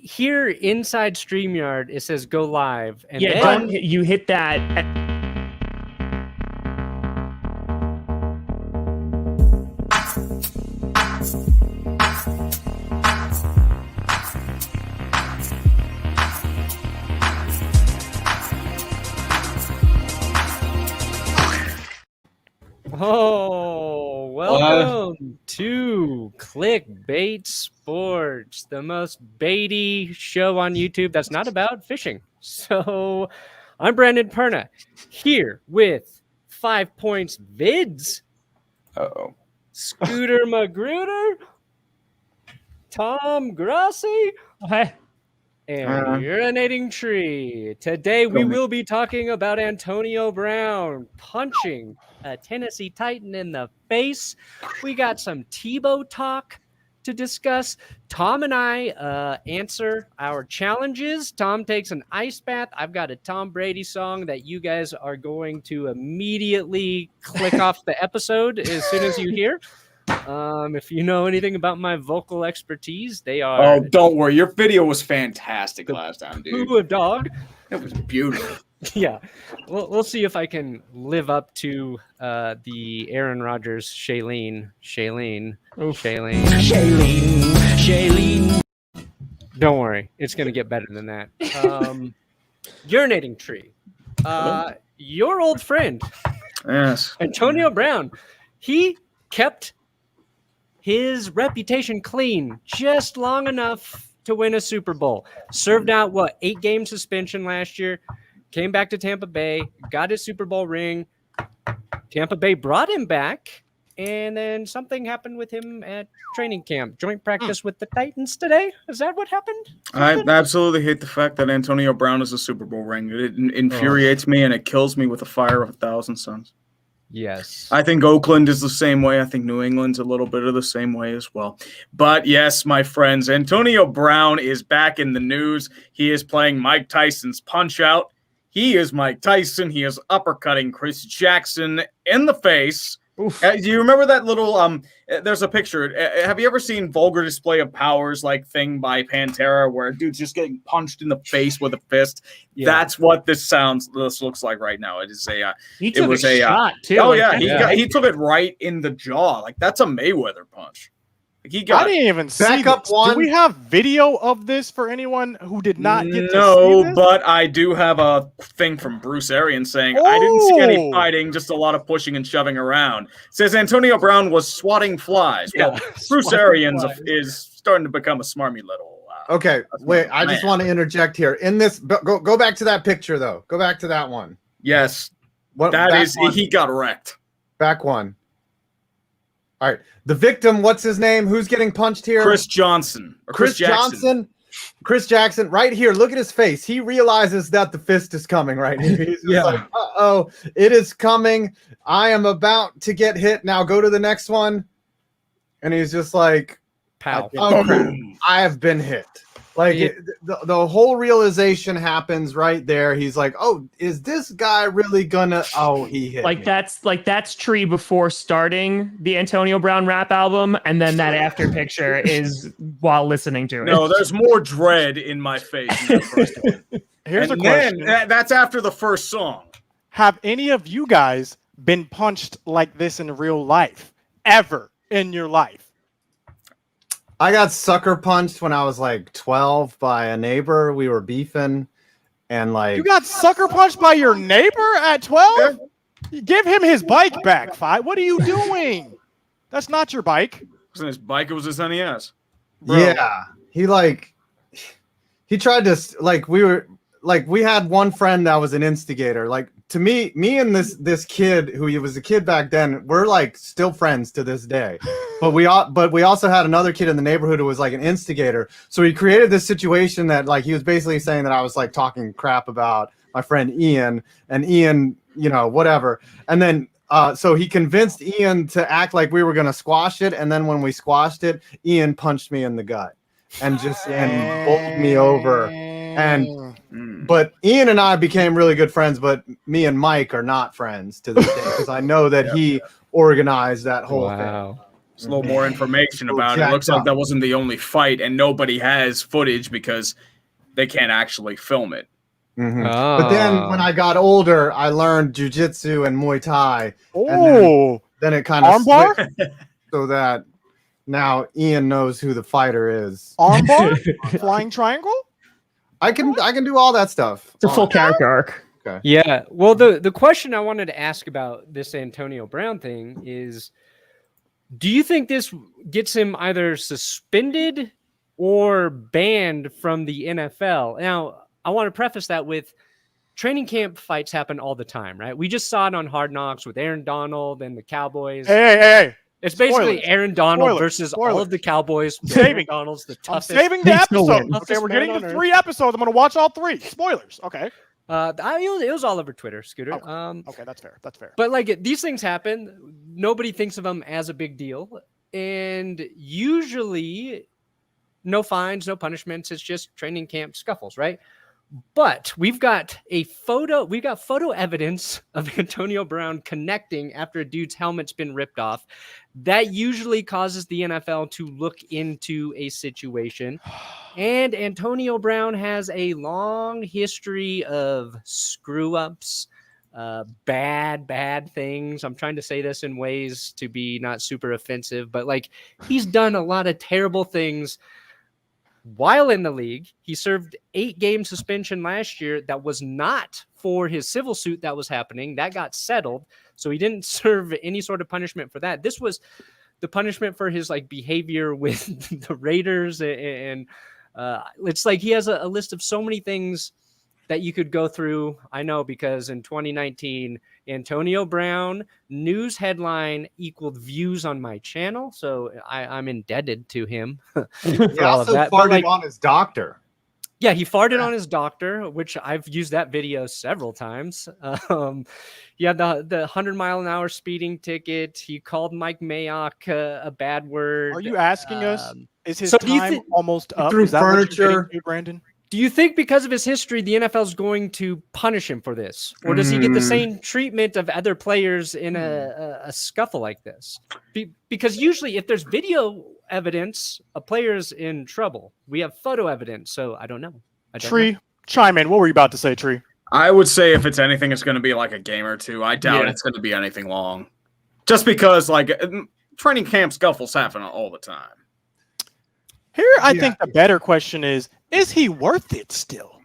here inside StreamYard, it says go live. And Yeah, then don't you hit that. Oh, welcome to Clickbait Sports, the most baity show on YouTube that's not about fishing. So, I'm Brandon Perna, here with 5 Points Vids. Uh-oh. Scooter Magruder, Tom Grossi, Hey. and Urinating Tree. Today we will be talking about Antonio Brown punching a Tennessee Titan in the face. We got some Tebow talk to discuss. Tom and I answer our challenges. Tom takes an ice bath. I've got a Tom Brady song that you guys are going to immediately click off the episode as soon as you hear. If you know anything about my vocal expertise, they are. Oh, don't worry. Your video was fantastic last time, dude. Poo of dog. It was beautiful. Yeah, we'll see if I can live up to the Aaron Rodgers Shailene. Don't worry, it's gonna get better than that. Urinating Tree, your old friend, Yes, Antonio Brown, he kept his reputation clean just long enough to win a Super Bowl. Served out 8-game suspension last year. Came back to Tampa Bay, got his Super Bowl ring. Tampa Bay brought him back, and then something happened with him at training camp. Joint practice with the Titans today. Is that what happened? I absolutely hate the fact that Antonio Brown is a Super Bowl ring. It infuriates me, and it kills me with a fire of 1,000 suns. Yes. I think Oakland is the same way. I think New England's a little bit of the same way as well. But yes, my friends, Antonio Brown is back in the news. He is playing Mike Tyson's Punch-Out. He is Mike Tyson. He is uppercutting Chris Jackson in the face. Do you remember that little there's a picture. Have you ever seen Vulgar Display of Powers thing by Pantera where a dude's just getting punched in the face with a fist? Yeah. That's what this looks like right now. It is he took a shot too. Oh yeah, he took it right in the jaw. That's a Mayweather punch. I didn't even see this. Do we have video of this for anyone who did not get to see this? No, but I do have a thing from Bruce Arians saying, I didn't see any fighting, just a lot of pushing and shoving around. It says Antonio Brown was swatting flies. Yeah, well, Bruce Arians is starting to become a smarmy little. Okay, wait, I just want to interject here. In this, go back to that picture, though. Go back to that one. Yes, he got wrecked. Back one. All right. The victim, what's his name? Who's getting punched here? Chris Johnson. Chris Jackson. Chris Jackson, right here. Look at his face. He realizes that the fist is coming right here. He's just like, uh-oh, it is coming. I am about to get hit. Now go to the next one. And he's just like, pow. Oh, crap. I have been hit. The whole realization happens right there. He's like, "Oh, is this guy really gonna?" Oh, he hit me. That's Tree before starting the Antonio Brown rap album, and then that after picture is while listening to it. No, there's more dread in my face than the first one. Here's a question. That's after the first song. Have any of you guys been punched like this in real life ever in your life? I got sucker punched when I was 12 by a neighbor. We were beefing, and you got sucker punched by your neighbor at 12? Give him his bike back, Fi. What are you doing? That's not your bike. It wasn't his bike. It was his NES. Bro. Yeah, he tried to we had one friend that was an instigator. To me and this kid who was a kid back then, we're still friends to this day. But we also had another kid in the neighborhood who was an instigator. So he created this situation that he was basically saying that I was talking crap about my friend Ian, and Ian, whatever. And then so he convinced Ian to act like we were gonna squash it, and then when we squashed it, Ian punched me in the gut and bowled me over. But Ian and I became really good friends, but me and Mike are not friends to this day because I know that he organized that whole thing. There's a little more information about it. It looks like that wasn't the only fight, and nobody has footage because they can't actually film it. Mm-hmm. But then when I got older, I learned jiu-jitsu and Muay Thai. Oh, then it kind of armbar, so that now Ian knows who the fighter is. Armbar, flying triangle. I can do all that stuff. It's a full character arc. Okay. Yeah. Well, the question I wanted to ask about this Antonio Brown thing is, do you think this gets him either suspended or banned from the NFL? Now, I want to preface that with training camp fights happen all the time, right? We just saw it on Hard Knocks with Aaron Donald and the Cowboys. Hey. It's basically Aaron Donald versus all of the Cowboys. Saving Donald's the toughest. I'm saving the episode. Okay, we're man getting on to earth. 3 episodes. I'm going to watch all 3. Spoilers. Okay. It was all over Twitter, Scooter. Okay, that's fair. That's fair. But like these things happen, nobody thinks of them as a big deal, and usually no fines, no punishments. It's just training camp scuffles, right? But we've got photo evidence of Antonio Brown connecting after a dude's helmet's been ripped off. That usually causes the NFL to look into a situation. And Antonio Brown has a long history of screw-ups, bad things. I'm trying to say this in ways to be not super offensive, but like he's done a lot of terrible things while in the league. He served 8-game suspension last year. That was not for his civil suit that was happening. That got settled. So he didn't serve any sort of punishment for that. This was the punishment for his like behavior with the Raiders. And it's like he has a list of so many things that you could go through. I know, because in 2019, Antonio Brown news headline equaled views on my channel. So I'm indebted to him. He also farted on his doctor. Yeah, he farted on his doctor, which I've used that video several times. He had the 100-mile-an-hour speeding ticket. He called Mike Mayock a bad word. Are you asking us, is his so time almost up? Threw Is that what you're furniture. getting to, Brandon? Do you think because of his history, the NFL is going to punish him for this? Or does he get the same treatment of other players in a scuffle like this? Because usually if there's video evidence, a player's in trouble. We have photo evidence, so I don't know. Tree, chime in. What were you about to say, Tree? I would say if it's anything, it's going to be like a game or two. I doubt it's going to be anything long. Just because like training camp scuffles happen all the time. Here, I think the better question is he worth it still?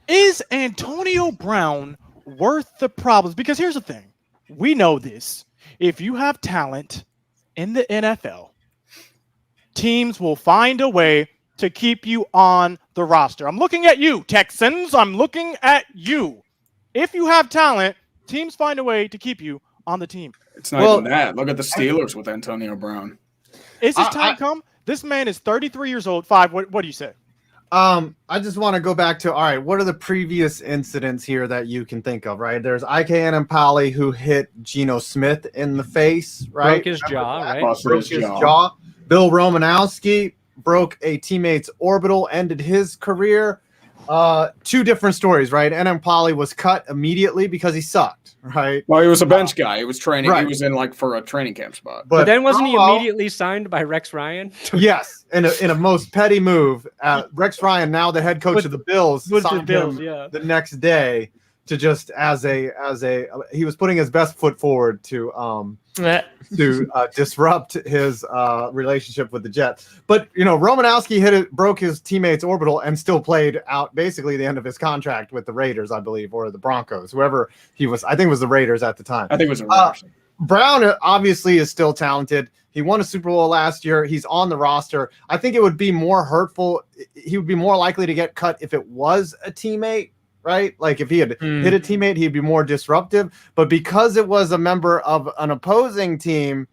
Is Antonio Brown worth the problems? Because here's the thing. We know this. If you have talent in the NFL, teams will find a way to keep you on the roster. I'm looking at you, Texans. I'm looking at you. If you have talent, teams find a way to keep you on the team. It's not even that. Look at the Steelers with Antonio Brown. Is his time come? This man is 33 years old. What do you say? I just want to go back to, all right, what are the previous incidents here that you can think of, right? There's IKN Pali who hit Geno Smith in the face, right? Broke his jaw, right? Broke his jaw. Bill Romanowski broke a teammate's orbital, ended his career. 2 different stories, right? And Pali was cut immediately because he sucked, right? Well, he was a bench guy. He was training. Right. He was in like for a training camp spot. But then wasn't he immediately signed by Rex Ryan? Yes, in a most petty move. Rex Ryan, now the head coach of the Bills, signed him the next day to just he was putting his best foot forward to disrupt his relationship with the Jets. But Romanowski broke his teammate's orbital and still played out basically the end of his contract with the Raiders, I believe, or the Broncos, whoever he was. I think it was the Raiders at the time. I think it was the Raiders. Brown obviously is still talented. He won a Super Bowl last year. He's on the roster. I think it would be more hurtful. He would be more likely to get cut if it was a teammate, right? Like if he had hit a teammate, he'd be more disruptive. But because it was a member of an opposing team,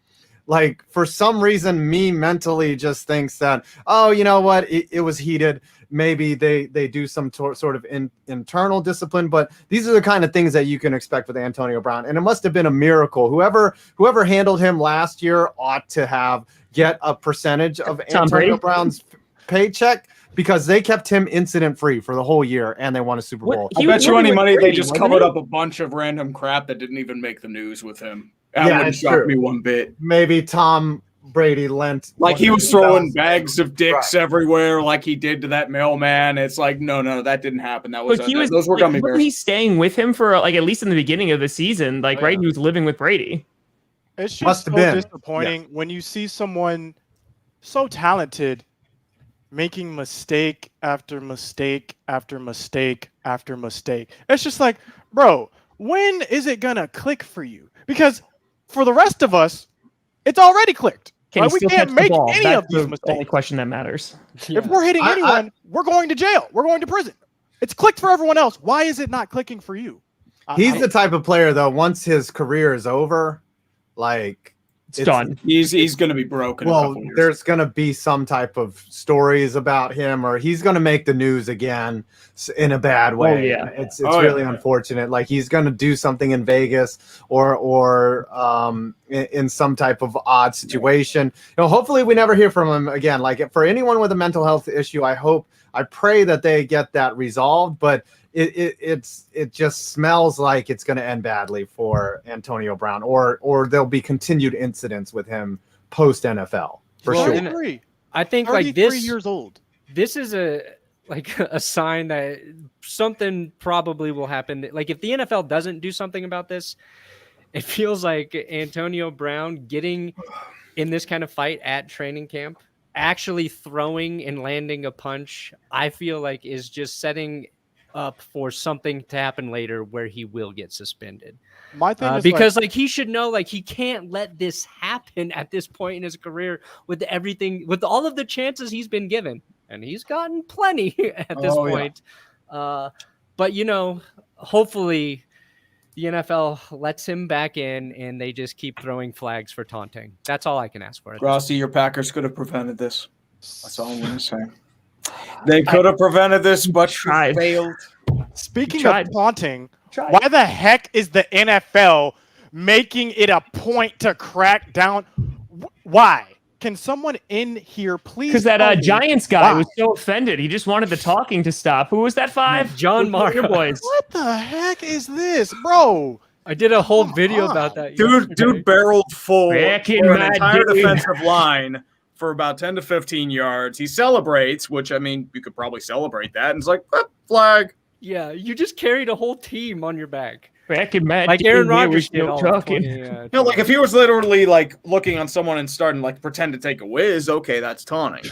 like for some reason, me mentally just thinks that, oh, you know what? It was heated. Maybe they do some sort of internal discipline. But these are the kind of things that you can expect with Antonio Brown. And it must have been a miracle. Whoever handled him last year ought to get a percentage of Antonio Brown's paycheck, because they kept him incident-free for the whole year, and they won a Super Bowl. I bet you any money they just covered up a bunch of random crap that didn't even make the news with him. That wouldn't shock me one bit. Maybe Tom Brady lent. Like he was throwing bags of dicks Right. everywhere, like he did to that mailman. It's like, no, that didn't happen. That was But he was those were like, gummy wasn't bears. he staying with him for like at least in the beginning of the season? Like, right, he was living with Brady. It's just Must so have been. disappointing when you see someone so talented making mistake after mistake after mistake after mistake. It's just like, bro, when is it gonna click for you? Because for the rest of us, it's already clicked. Can Right? he We still can't catch the make ball? any That's of these the mistakes. only question that matters. If we're hitting anyone, we're going to jail. We're going to prison. It's clicked for everyone else. Why is it not clicking for you? He's the type of player though. Once his career is over, like It's done. He's going to be broken. Well, there's going to be some type of stories about him, or he's going to make the news again in a bad way. Oh, yeah. It's really unfortunate. Like he's going to do something in Vegas or in some type of odd situation. Hopefully we never hear from him again. Like for anyone with a mental health issue, I pray that they get that resolved, but it just smells like it's going to end badly for Antonio Brown, or there'll be continued incidents with him post NFL for sure. I think 33 like this years old. This is a sign that something probably will happen. Like if the NFL doesn't do something about this, it feels like Antonio Brown getting in this kind of fight at training camp, actually throwing and landing a punch, I feel like is just setting up for something to happen later where he will get suspended. My thing is because like he should know, like he can't let this happen at this point in his career with everything, with all of the chances he's been given, and he's gotten plenty at this point. But hopefully the NFL lets him back in and they just keep throwing flags for taunting. That's all I can ask for. Grossi, your Packers could have prevented this. That's all I'm going to say. They could have prevented this, but tried. Failed. Speaking of taunting, why the heck is the NFL making it a point to crack down? Why? Can someone in here please? Because that Giants guy was so offended. He just wanted the talking to stop. Who was that 5? John Mara. Boys. What the heck is this, bro? I did a whole video about that. Dude barreled full for an entire dude. defensive line for about 10 to 15 yards. He celebrates, which, I mean, you could probably celebrate that. And it's like, flag. Yeah, you just carried a whole team on your back. Back in Matt like Aaron Rodgers did all talking. Like if he was literally like looking on someone and starting like pretend to take a whiz, okay, that's taunting.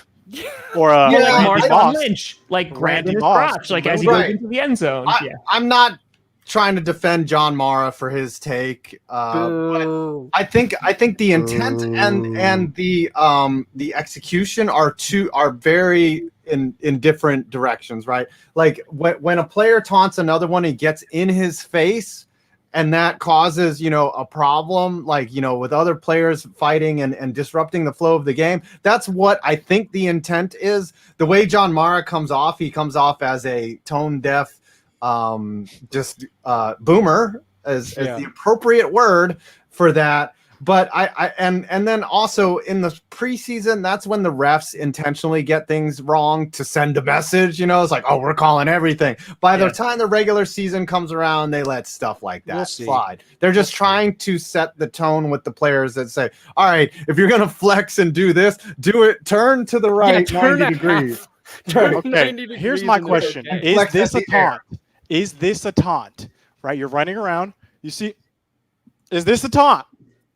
Or like Mark Moss. Lynch, like grabbing his Moss. crotch, like as he goes into the end zone. I'm not trying to defend John Mara for his take. But I think the intent and the execution are very in different directions, right? Like when a player taunts another one, he gets in his face, and that causes a problem, like with other players fighting and disrupting the flow of the game. That's what I think the intent is. The way John Mara comes off, he comes off as a tone deaf boomer as the appropriate word for that. But and then also in the preseason, that's when the refs intentionally get things wrong to send a message. It's like, oh, we're calling everything. By the time the regular season comes around, they let stuff like that slide. They're just trying to set the tone with the players that say, all right, if you're gonna flex and do this, do it. Turn to the right 90 degrees. Okay, here's my question: Is this a taunt? Is this a taunt? Right, you're running around. You see, is this a taunt?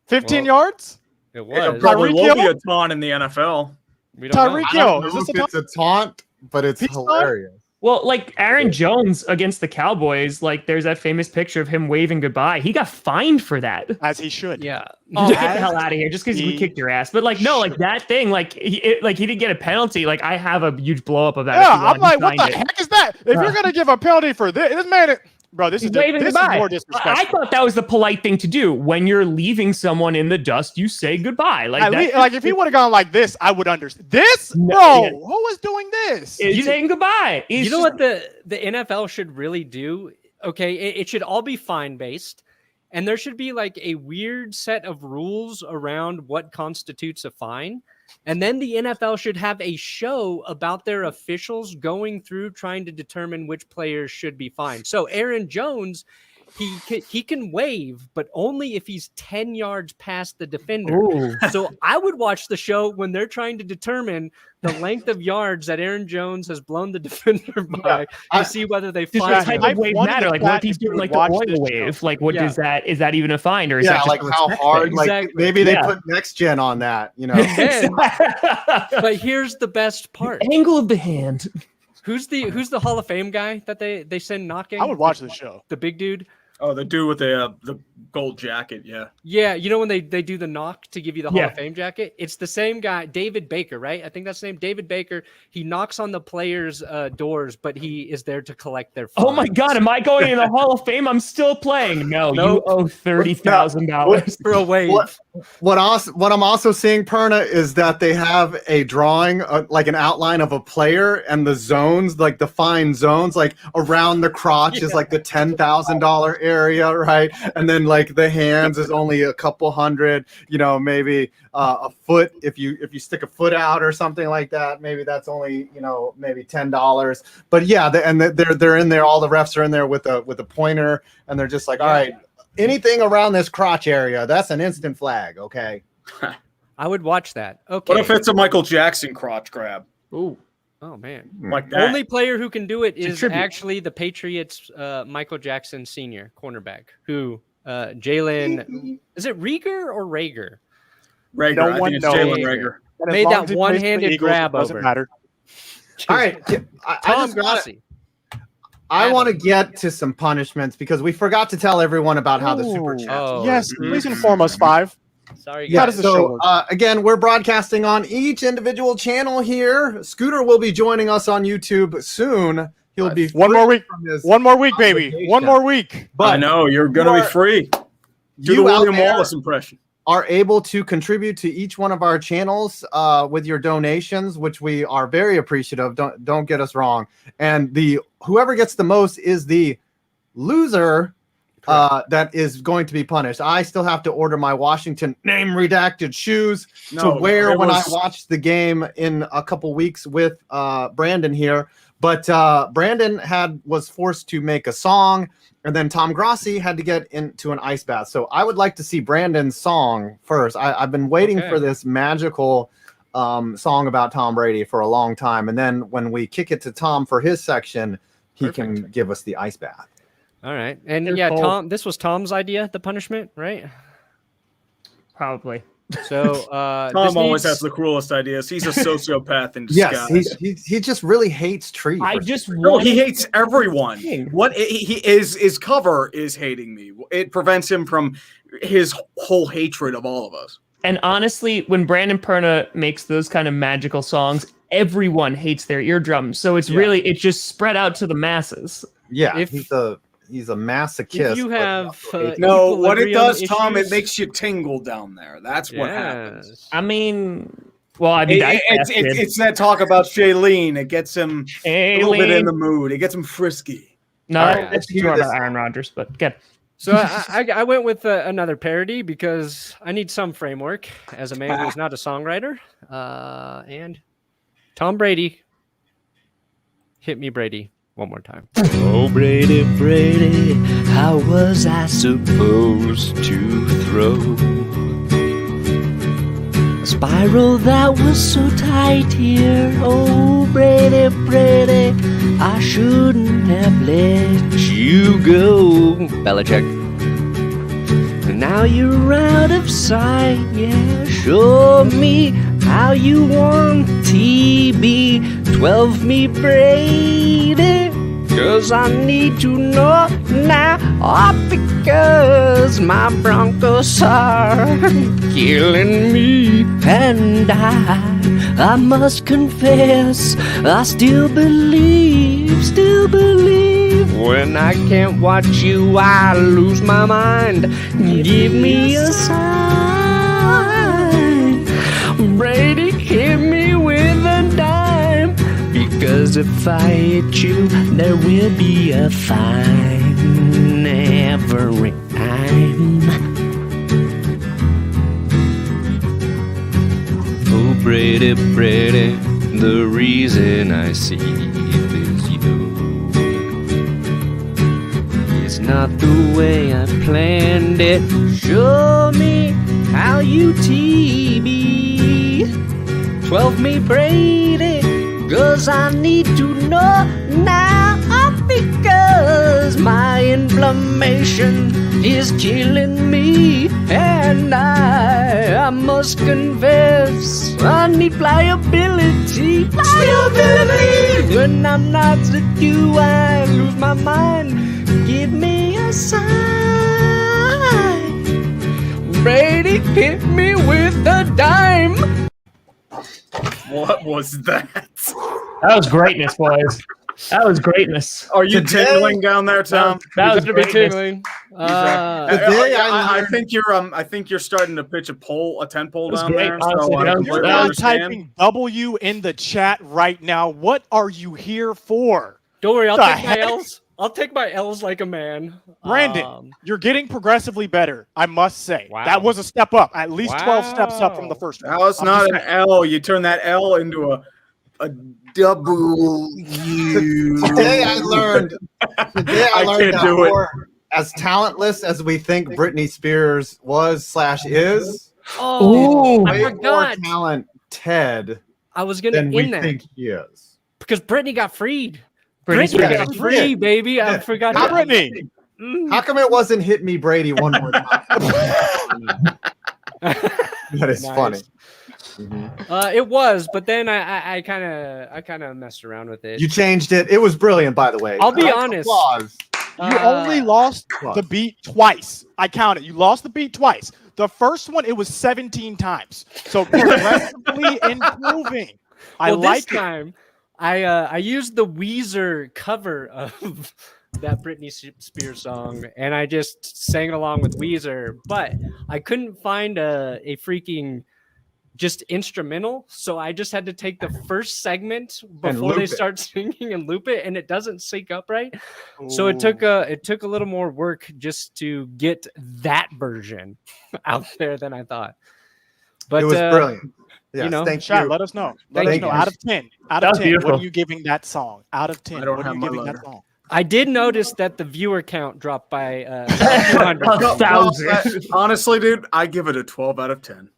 15 yards? It was. Probably will be a taunt in the NFL. Tyreek Hill. Is this it's a taunt, but it's hilarious. Well, like Aaron Jones against the Cowboys, like there's that famous picture of him waving goodbye. He got fined for that. As he should. Yeah. Oh, get the hell out of here! Just because we kicked your ass. But like, no, like that thing, like he didn't get a penalty. Like I have a huge blow up of that. Yeah, I'm like, what the heck is that? If you're gonna give a penalty for this man. Bro, this is more disrespectful. I thought that was the polite thing to do. When you're leaving someone in the dust, you say goodbye. Like if he would have gone like this, I would understand. This? Bro, who was doing this? He's saying goodbye. You know what the NFL should really do? Okay, it should all be fine-based, and there should be like a weird set of rules around what constitutes a fine. And then the NFL should have a show about their officials going through trying to determine which players should be fined. So Aaron Jones he can wave, but only if he's 10 yards past the defender. Ooh. So I would watch the show when they're trying to determine the length of yards that Aaron Jones has blown the defender by to see whether they Does find the type him. of wave matter? Like, what if he's doing like the oil wave? Like, what Yeah. is that? Is that even a find, or is Yeah, that just like a how respect hard. thing? Like Exactly. maybe they Yeah. put next gen on that. You know. And- but here's the best part. Angle of the hand. Who's the Hall of Fame guy that they send knocking? I would watch the show. The big dude. Oh, the dude with the gold jacket. Yeah. Yeah, you know when they do the knock to give you the Hall Yeah. of Fame jacket? It's the same guy, David Baker, right? I think that's the name, David Baker. He knocks on the players' doors, but he is there to collect their Oh my fines. God! Am I going in the Hall of Fame? I'm still playing. No, Nope. you owe $30,000. For a wave. What I'm also seeing, Perna, is that they have a drawing, like an outline of a player, and the zones, like defined zones, like around the crotch is like the $10,000 area, right? And then like the hands is only a couple hundred, you know, maybe a foot. If you stick a foot out or something like that, maybe that's only, you know, maybe $10. But yeah, they're in there. All the refs are in there with a pointer, and they're just like, all right. Anything around this crotch area, that's an instant flag, okay? I would watch that. Okay. What if it's a Michael Jackson crotch grab? Ooh. Oh man. Like that. Only player who can do it It's a is tribute. actually the Patriots Michael Jackson Sr. cornerback, who Jalen, is it Rieger or Rager? Rager. No I one think it's knows. Jalen Rager. And as Made long that as he plays for the one-handed Eagles, grab it doesn't over. matter. All right, I Tom just gotta, Grossi. I want to get to some punishments because we forgot to tell everyone about how the super Ooh. chats. Oh, Yes, Mhm. please inform us, Five. sorry Yeah, How guys. does the show so work? again, we're broadcasting on each individual channel here. Scooter will be joining us on YouTube soon. He'll be One free more week. from his One more week, baby. obligation. One more week. But I know you're going to you be free. Do the you out William there Wallace impression. are able to contribute to each one of our channels with your donations, which we are very appreciative. Don't get us wrong. And the whoever gets the most is the loser that is going to be punished. I still have to order my Washington name redacted shoes to wear when I watch the game in a couple weeks with Brandon here. But Brandon was forced to make a song, and then Tom Grossi had to get into an ice bath. So I would like to see Brandon's song first. I've been waiting for this magical song about Tom Brady for a long time. And then when we kick it to Tom for his section, he can give us the ice bath. All right. And They're yeah, cold. Tom, this was Tom's idea, the punishment, right? Probably. So Tom always has the cruelest ideas. He's a sociopath in Yes, disguise. he just really hates trees. I just No, want. he hates everyone. Dang. His cover is hating me. It prevents him from his whole hatred of all of us. And honestly, when Brandon Perna makes those kind of magical songs, everyone hates their eardrums. So it's it's just spread out to the masses. Yeah, If- he's a masochist. if you but he have also hates- No, what it equilibrium does, Tom, it issues- makes you tingle down there. That's what happens. Yes. I mean, well, I mean, It's that talk about Shailene. It gets him a little bit in the mood. It gets him frisky. No, All right, that's let's hear more about this. Aaron Rodgers, but good. So I went with another parody because I need some framework as a man who's not a songwriter. And Tom Brady, hit me, Brady, one more time. Oh, Brady, Brady, how was I supposed to throw a spiral that was so tight here? Oh, Brady, Brady, I shouldn't have let you go. Belichick. And now you're out of sight, yeah. Show me how you want TB12 me, Brady. 'Cause I need to know now, because my Broncos are killing me. And I must confess, I still believe, when I can't watch you, I lose my mind. Give me a sign, Brady, hit me with a dime. Because if I hit you, there will be a fine every time. Oh, Brady, Brady, the reason I see is you. It's not the way I planned it. Show me how you TV. 12 me Brady, 'cause I need to know now, because my inflammation is killing me, and I must confess I need pliability. When I'm not with you, I lose my mind. Give me a sign. Brady hit me with a dime. What was that? That was greatness, boys. That was greatness. Are you tingling down there, Tom? That was Better be greatness. tingling. I think you're starting to pitch a tent pole That's down great, there. honestly. So I That was- completely You're understand. typing W in the chat right now. What are you here for? Don't worry, I'll The take my heck? L's. I'll take my L's like a man. Brandon, you're getting progressively better, I must say. Wow. That was a step up, at least 12 steps up from the first one. Now it's I'm not just an L. You turn that L into a W. Today I learned I that can't do it. for as talentless as we think Britney Spears was/is, Oh, I way more forgot. talented I was gonna than we in that think he is. because Britney got freed. Britney Britney Spears. got free, baby. I forgot. How that. Britney? How come it wasn't "Hit Me, Brady" one more time? That is Nice. funny. It was, but then I kind of messed around with it. You changed it. It was brilliant, by the way. I'll be Round of honest. applause. You only lost the beat twice. I counted. You lost the beat twice. The first one, it was 17 times. So progressively improving. I Well, like this it. time. I used the Weezer cover of that Britney Spears song, and I just sang along with Weezer, but I couldn't find a freaking just instrumental, so I just had to take the first segment before they loop it. start singing and loop it, and it doesn't sync up right. So it took a little more work just to get that version out there than I thought. But It was brilliant. Yes, you know, thank Chat, you. let us know. Let Thank us know. you. Out of 10. Out That of was 10. What beautiful. are you giving that song? Out of 10. I don't What are have you my giving letter. that song? I did notice that the viewer count dropped by 200. 1,000. Honestly, dude, I give it a 12 out of 10.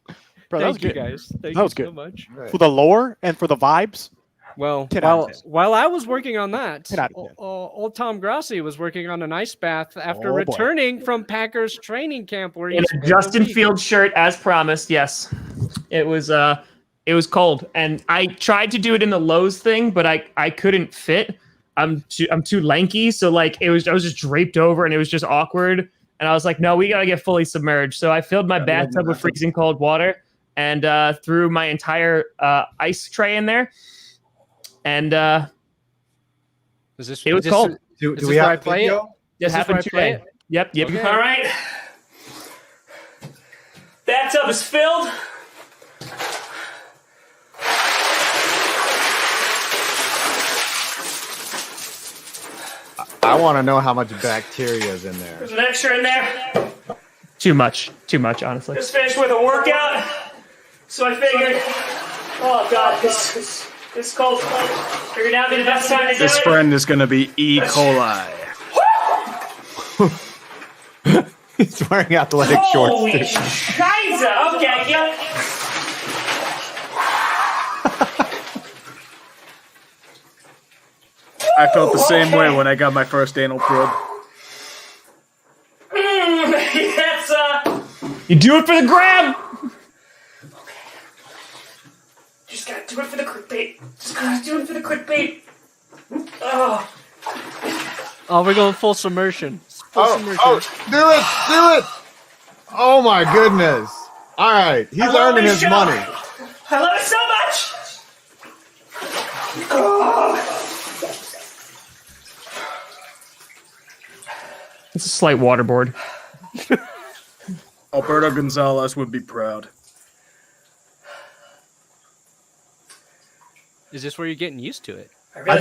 Bro, that was Thank you good. guys. Thank That you was so good. much. For the lore and for the vibes. Well, 10 out of 10. while I was working on that, 10 out of 10. old Tom Grossi was working on an ice bath after Oh, boy. returning from Packers training camp where he In a spent Justin week. Fields shirt, as promised. Yes, it was cold, and I tried to do it in the Lowe's thing, but I couldn't fit. I'm too lanky, so like I was just draped over, and it was just awkward. And I was like, no, we gotta get fully submerged. So I filled my bathtub with freezing cold water and threw my entire ice tray in there, and Is this, it was is this- cold. Do Is we this where have I play video? it? Just Is this where happened I play today. it? Yep. Okay. All right. Bathtub is filled. I want to know how much bacteria is in there. There's an extra in there. Too much, honestly. Just finished with a workout, so I figured, oh god, this is cold. Figured out the best time to do This it. friend is going to be E. coli. He's wearing athletic shorts. Holy too. Scheiße! Okay, yeah. I felt the same way when I got my first anal probe. Yes, you do it for the gram. Just gotta do it for the clickbait. Just gotta do it for the clickbait. Oh. Oh, we're going full submersion. Full submersion. Oh, do it! Oh my goodness! All right, he's love earning this his show. money. I love it so much. Oh. It's a slight waterboard. Alberto Gonzalez would be proud. Is this where you're getting used to it? I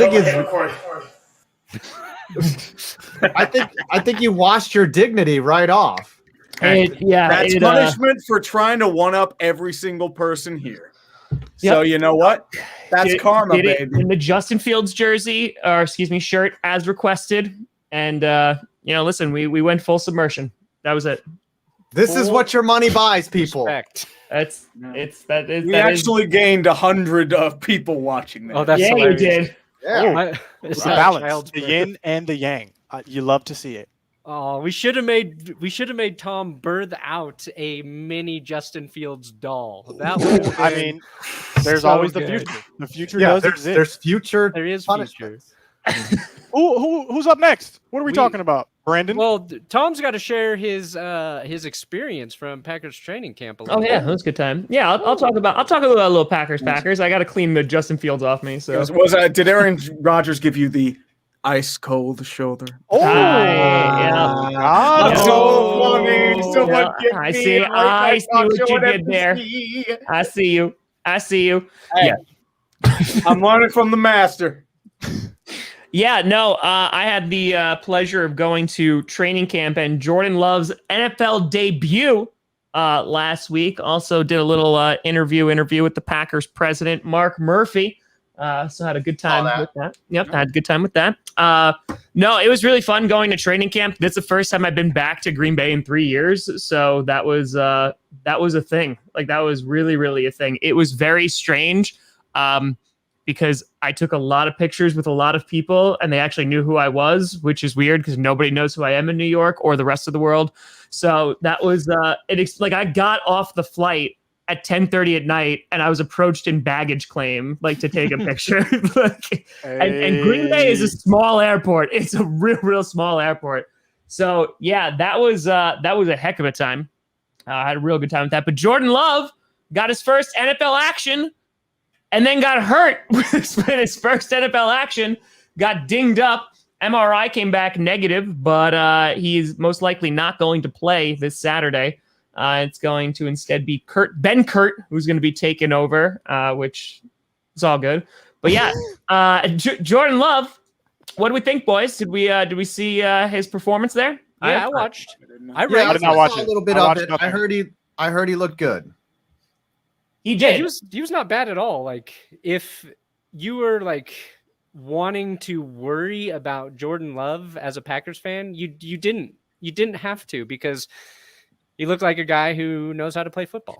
think I think you washed your dignity right off. That's punishment for trying to one-up every single person here. So you know what? That's karma, did it baby. in the Justin Fields jersey, or excuse me, shirt, as requested, and listen, we went full submersion. That was it. This is what your money buys, people. Respect. We actually gained 100 of people watching that. Oh, that's yeah, hilarious. you did. Yeah. Is It's that a a balance, child's the play? yin and the yang. You love to see it. Oh, we should have made Tom birth out a mini Justin Fields doll. That would I mean, there's so always the good. future. The future Yeah, does there's, exist. there's future. there is future. punishments. Who's up next? What are we talking about? Brandon? Well, Tom's got to share his experience from Packers training camp a little Oh yeah, that was a good time. Yeah, I'll talk about a little Packers. I got to clean the Justin Fields off me. So Did Aaron Rodgers give you the ice cold shoulder? Oh, yeah. That's so funny. Yeah, Someone give I me see. an I ice see what you shoulder did there. NPC. I see you. Hey, Yeah. I'm learning from the master. Yeah, no, I had the pleasure of going to training camp and Jordan Love's NFL debut last week. Also did a little interview with the Packers president, Mark Murphy. So had a good time with that. Yep, I had a good time with that. No, it was really fun going to training camp. That's the first time I've been back to Green Bay in 3 years. So that was a thing. Like that was really, really a thing. It was very strange. Because I took a lot of pictures with a lot of people and they actually knew who I was, which is weird because nobody knows who I am in New York or the rest of the world. So that was I got off the flight at 10:30 at night and I was approached in baggage claim, like to take a picture. and Green Bay is a small airport. It's a real small airport. So yeah, that was a heck of a time. I had a real good time with that. But Jordan Love got his first NFL action and then got hurt with his first NFL action, got dinged up. MRI came back negative, but he's most likely not going to play this Saturday. It's going to instead be Ben Kurt, who's going to be taking over, which is all good. But yeah, Jordan Love, what do we think, boys? Did we see his performance there? Yeah, I watched. I did not watch a it. little bit I of watched it. nothing. I heard he looked good. He Yeah, did. he was not bad at all. Like if you were like wanting to worry about Jordan Love as a Packers fan, you didn't have to because he looked like a guy who knows how to play football.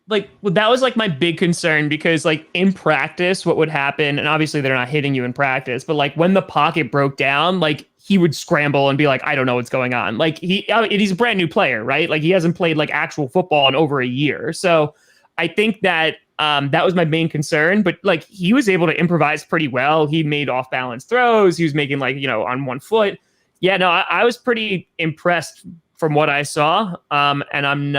Like that was like my big concern because like in practice, what would happen, and obviously they're not hitting you in practice, but like when the pocket broke down, like he would scramble and be like, I don't know what's going on. Like he's a brand new player, right? Like he hasn't played like actual football in over a year. So I think that that was my main concern, but like he was able to improvise pretty well. He made off balance throws. He was making like, on one foot. Yeah, no, I was pretty impressed from what I saw. And I'm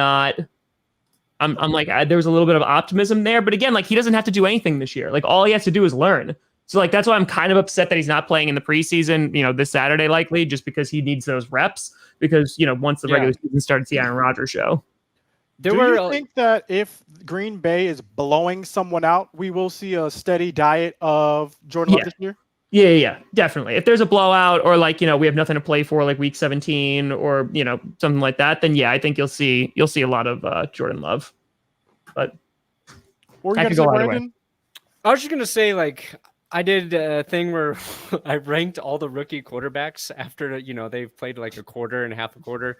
like, there was a little bit of optimism there, but again, like he doesn't have to do anything this year. Like all he has to do is learn. So like, that's why I'm kind of upset that he's not playing in the preseason, this Saturday, likely just because he needs those reps because, once the regular season starts, the Aaron Rodgers show. Do you think that if Green Bay is blowing someone out, we will see a steady diet of Jordan Love this year? Yeah, definitely. If there's a blowout or like, we have nothing to play for like week 17 or, something like that, then yeah, I think you'll see a lot of Jordan Love. But What were you going to say, Brandon? I was just going to say, like, I did a thing where I ranked all the rookie quarterbacks after, they've played like a quarter and half a quarter,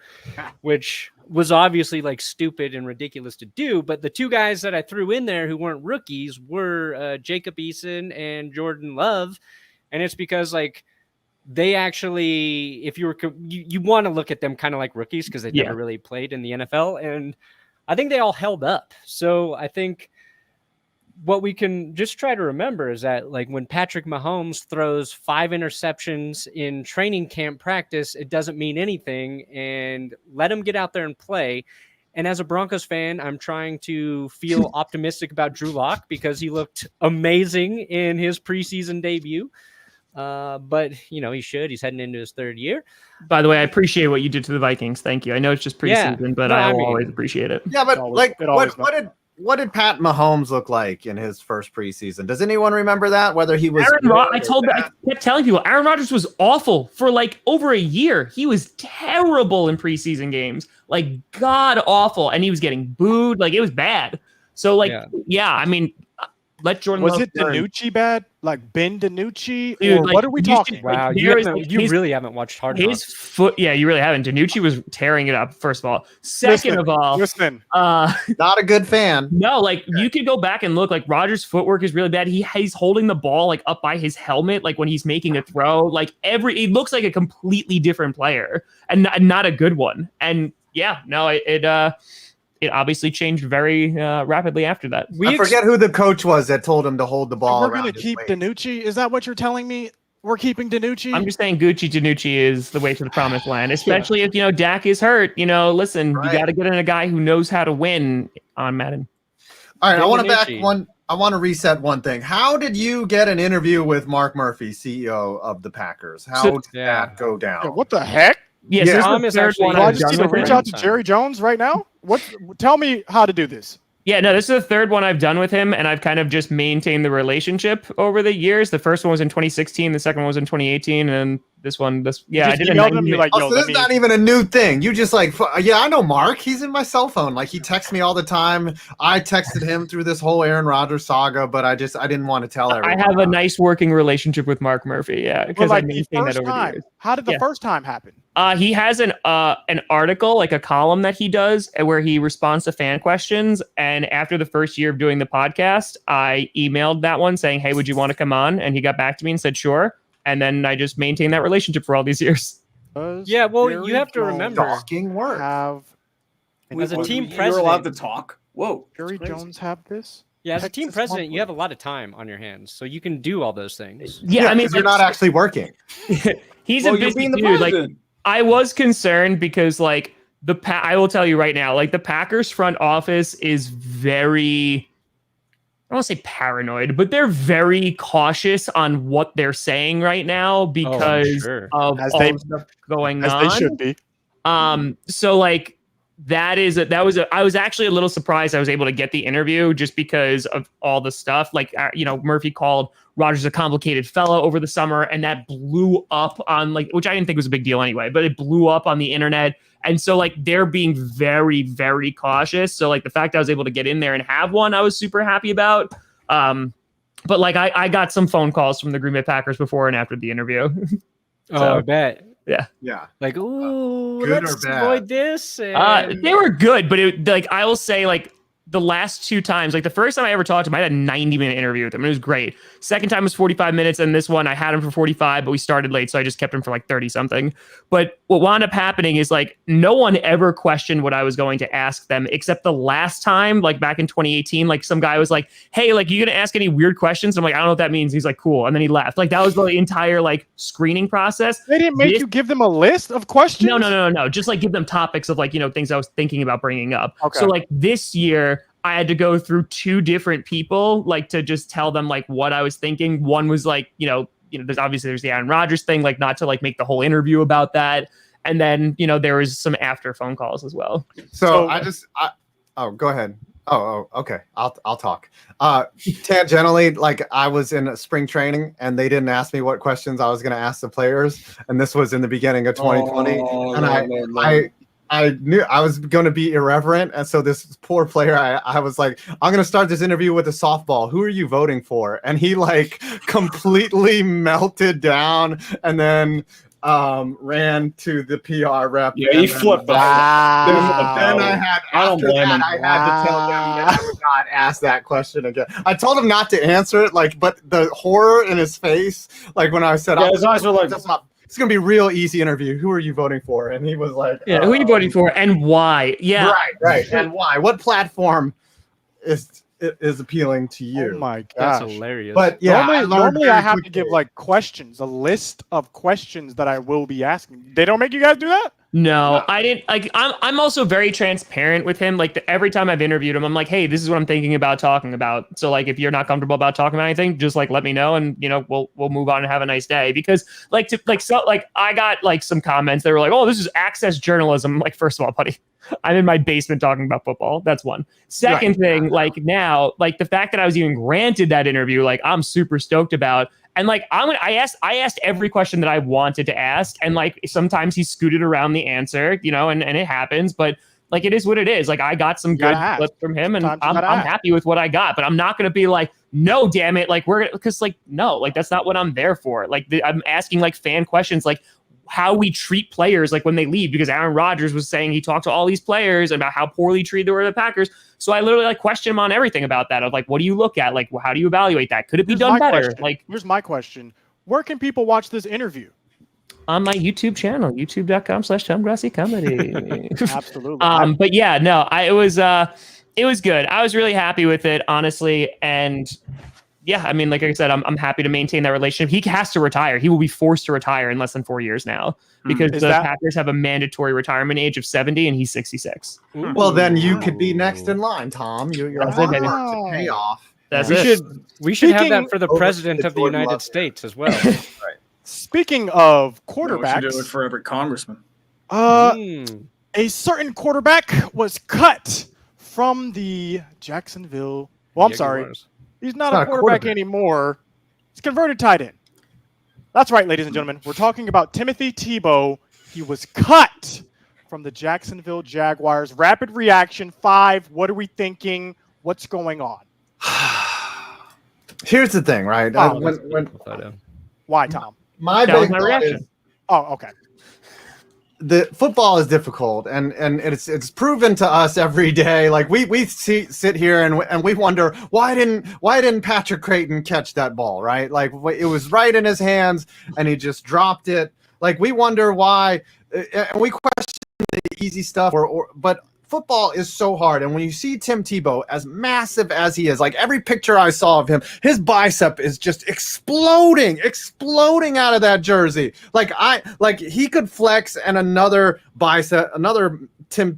which was obviously like stupid and ridiculous to do. But the two guys that I threw in there who weren't rookies were Jacob Eason and Jordan Love. And it's because like they actually, if you want to look at them kind of like rookies because they never really played in the NFL. And I think they all held up. So I think what we can just try to remember is that like when Patrick Mahomes throws 5 interceptions in training camp practice, it doesn't mean anything, and let him get out there and play. And as a Broncos fan, I'm trying to feel optimistic about Drew Lock because he looked amazing in his preseason debut. But he should. He's heading into his 3rd year. By the way, I appreciate what you did to the Vikings. Thank you. I know it's just preseason, but I will always appreciate it. Yeah, but what did Pat Mahomes look like in his first preseason? Does anyone remember that? Whether he was I kept telling people Aaron Rodgers was awful for like over a year. He was terrible in preseason games, like god awful, and he was getting booed. Like it was bad. So like, yeah I mean, let Jordan Was Love it learn. DiNucci bad? Like Ben DiNucci? Dude, Or like, what are we you talking? should- Wow, there is- you his- really haven't watched Hard His Knocks. foot, yeah, you really haven't. DiNucci was tearing it up. First of all, second of all, listen. Not a good fan. no, like you could go back and look. Like Rodgers' footwork is really bad. He's holding the ball like up by his helmet, like when he's making a throw. Like it looks like a completely different player and not a good one. And yeah, no, it obviously changed very rapidly after that. I forget who the coach was that told him to hold the ball. We're going around to his keep waist. DiNucci? Is that what you're telling me? We're keeping DiNucci? I'm just saying DiNucci is the way to the promised land, especially if, Dak is hurt. Listen, Right. you got to get in a guy who knows how to win on Madden. All right, I want to DiNucci. I want to reset one thing. How did you get an interview with Mark Murphy, CEO of the Packers? How So- did that go down? Yeah, what the heck? Yes, Yeah. this is Tom the is third actually- one Do I I've just done need to with reach him. out to Jerry Jones right now? Tell me how to do this. Yeah, no, this is the third one I've done with him, and I've kind of just maintained the relationship over the years. The first one was in 2016, the second one was in 2018, and I You did just a emailed him, 90 you're like, Oh, yo, so this let is me... not even a new thing. You just like, yeah, I know Mark. He's in my cell phone. Like he texts me all the time. I texted him through this whole Aaron Rodgers saga, but I didn't want to tell I everyone. have a nice working relationship with Mark Murphy, yeah, But because like I the maintained that first over the time, years. how did the Yeah. first time happen? He has an article, like a column that he does where he responds to fan questions. And after the first year of doing the podcast, I emailed that one saying, hey, would you want to come on? And he got back to me and said, sure. And then I just maintained that relationship for all these years. Yeah, well, Jerry you have to Jones remember- Talking work. Have As a team You're allowed to president- talk. Whoa. Jerry that's crazy. Jones have this? Yeah, as a Texas team president, Monthly. you have a lot of time on your hands, so you can do all those things. Yeah, I mean, 'cause you're not actually working. he's Well, a you're busy being the dude. Like, president. I was concerned because, like, I will tell you right now, like, the Packers front office is very, I don't want to say paranoid, but they're very cautious on what they're saying right now because sure. of As all they- the stuff going As on. they should be. So like I was actually a little surprised I was able to get the interview just because of all the stuff. Like, Murphy called Rodgers a complicated fellow over the summer, and that blew up on, like, which I didn't think was a big deal anyway, but it blew up on the internet. And so, like, they're being very, very cautious. So, like, the fact I was able to get in there and have one, I was super happy about. But like, I got some phone calls from the Green Bay Packers before and after the interview. Oh, I bet. Yeah. Like, ooh, good let's or bad? avoid this. And... They were good, but I will say, like, the last two times, like the first time I ever talked to him, I had a 90-minute interview with him. It was great. Second time was 45 minutes, and this one I had him for 45, but we started late, so I just kept him for like 30 something. But what wound up happening is, like, no one ever questioned what I was going to ask them, except the last time, like back in 2018, like some guy was like, hey, like, you gonna ask any weird questions? I'm like, I don't know what that means. He's like, cool. And then he left. Like, that was the entire, like, screening process. They didn't make you give them a list of questions? No. Just like give them topics of, like, things I was thinking about bringing up. Okay. So like this year, I had to go through two different people, like, to just tell them, like, what I was thinking. One was like, there's the Aaron Rodgers thing, like, not to, like, make the whole interview about that. And then, there was some after phone calls as well. So go ahead. Oh, okay. I'll talk. Tangentially, like, I was in spring training and they didn't ask me what questions I was going to ask the players, and this was in the beginning of 2020, and I knew I was going to be irreverent, and so this poor player, I was like, I'm going to start this interview with a softball. Who are you voting for? And he, like, completely melted down, and then ran to the PR rep. Yeah, he flipped Then I had I don't blame him. I had to tell him to not ask that question again. I told him not to answer it, like, but the horror in his face, like when I said, Yeah, his eyes were like, it's gonna be a real easy interview. Who are you voting for? And he was like, Yeah, who are you voting for and why? Yeah. Right. And why? What platform is appealing to you? Oh my That's gosh. hilarious. But yeah, normally I have to give, like, questions, a list of questions that I will be asking. They don't make you guys do that? No, I didn't. Like, I'm also very transparent with him. Like, every time I've interviewed him, I'm like, hey, this is what I'm thinking about talking about. So, like, if you're not comfortable about talking about anything, just, like, let me know, and we'll move on and have a nice day. Because I got, like, some comments that were like, oh, this is access journalism. I'm like, first of all, buddy, I'm in my basement talking about football. That's one. Second thing, like, now, like, the fact that I was even granted that interview, like, I'm super stoked about. And, like, I asked every question that I wanted to ask, and, like, sometimes he scooted around the answer, and it happens. But Like, it is what it is. Like, I got some good clips from him, and I'm happy with what I got. But I'm not going to be like, no, damn it. Like, because, like, no, like, that's not what I'm there for. Like, I'm asking, like, fan questions, like, how we treat players, like, when they leave. Because Aaron Rodgers was saying he talked to all these players about how poorly treated they were the Packers. So I literally, like, question him on everything about that. Of, like, what do you look at? Like, how do you evaluate that? Could it be done better? Like, here's my question. Where can people watch this interview? On my YouTube channel, youtube.com/Tom Grossi comedy. Absolutely. But yeah, no, it was good. I was really happy with it, honestly. And yeah, I mean, like I said, I'm happy to maintain that relationship. He has to retire. He will be forced to retire in less than 4 years now because Packers have a mandatory retirement age of 70 and he's 66. Well, then you could be next in line, Tom. You're to pay off. We should have that for the president of the United States as well. Right. Speaking of quarterbacks, we should do it for every congressman. A certain quarterback was cut from the Jacksonville. Well, I'm sorry. He's not a quarterback anymore. He's converted tight end. That's right, ladies and gentlemen. We're talking about Timothy Tebow. He was cut from the Jacksonville Jaguars. Rapid reaction 5. What are we thinking? What's going on? Here's the thing, right? Why, Tom? My big reaction is, okay. The football is difficult, and it's proven to us every day. Like we sit here and we wonder why didn't Patrick Creighton catch that ball, right? Like it was right in his hands and he just dropped it. Like we wonder why, and we question the easy stuff, but football is so hard. And when you see Tim Tebow, as massive as he is, like every picture I saw of him, his bicep is just exploding out of that jersey. Like he could flex and another bicep,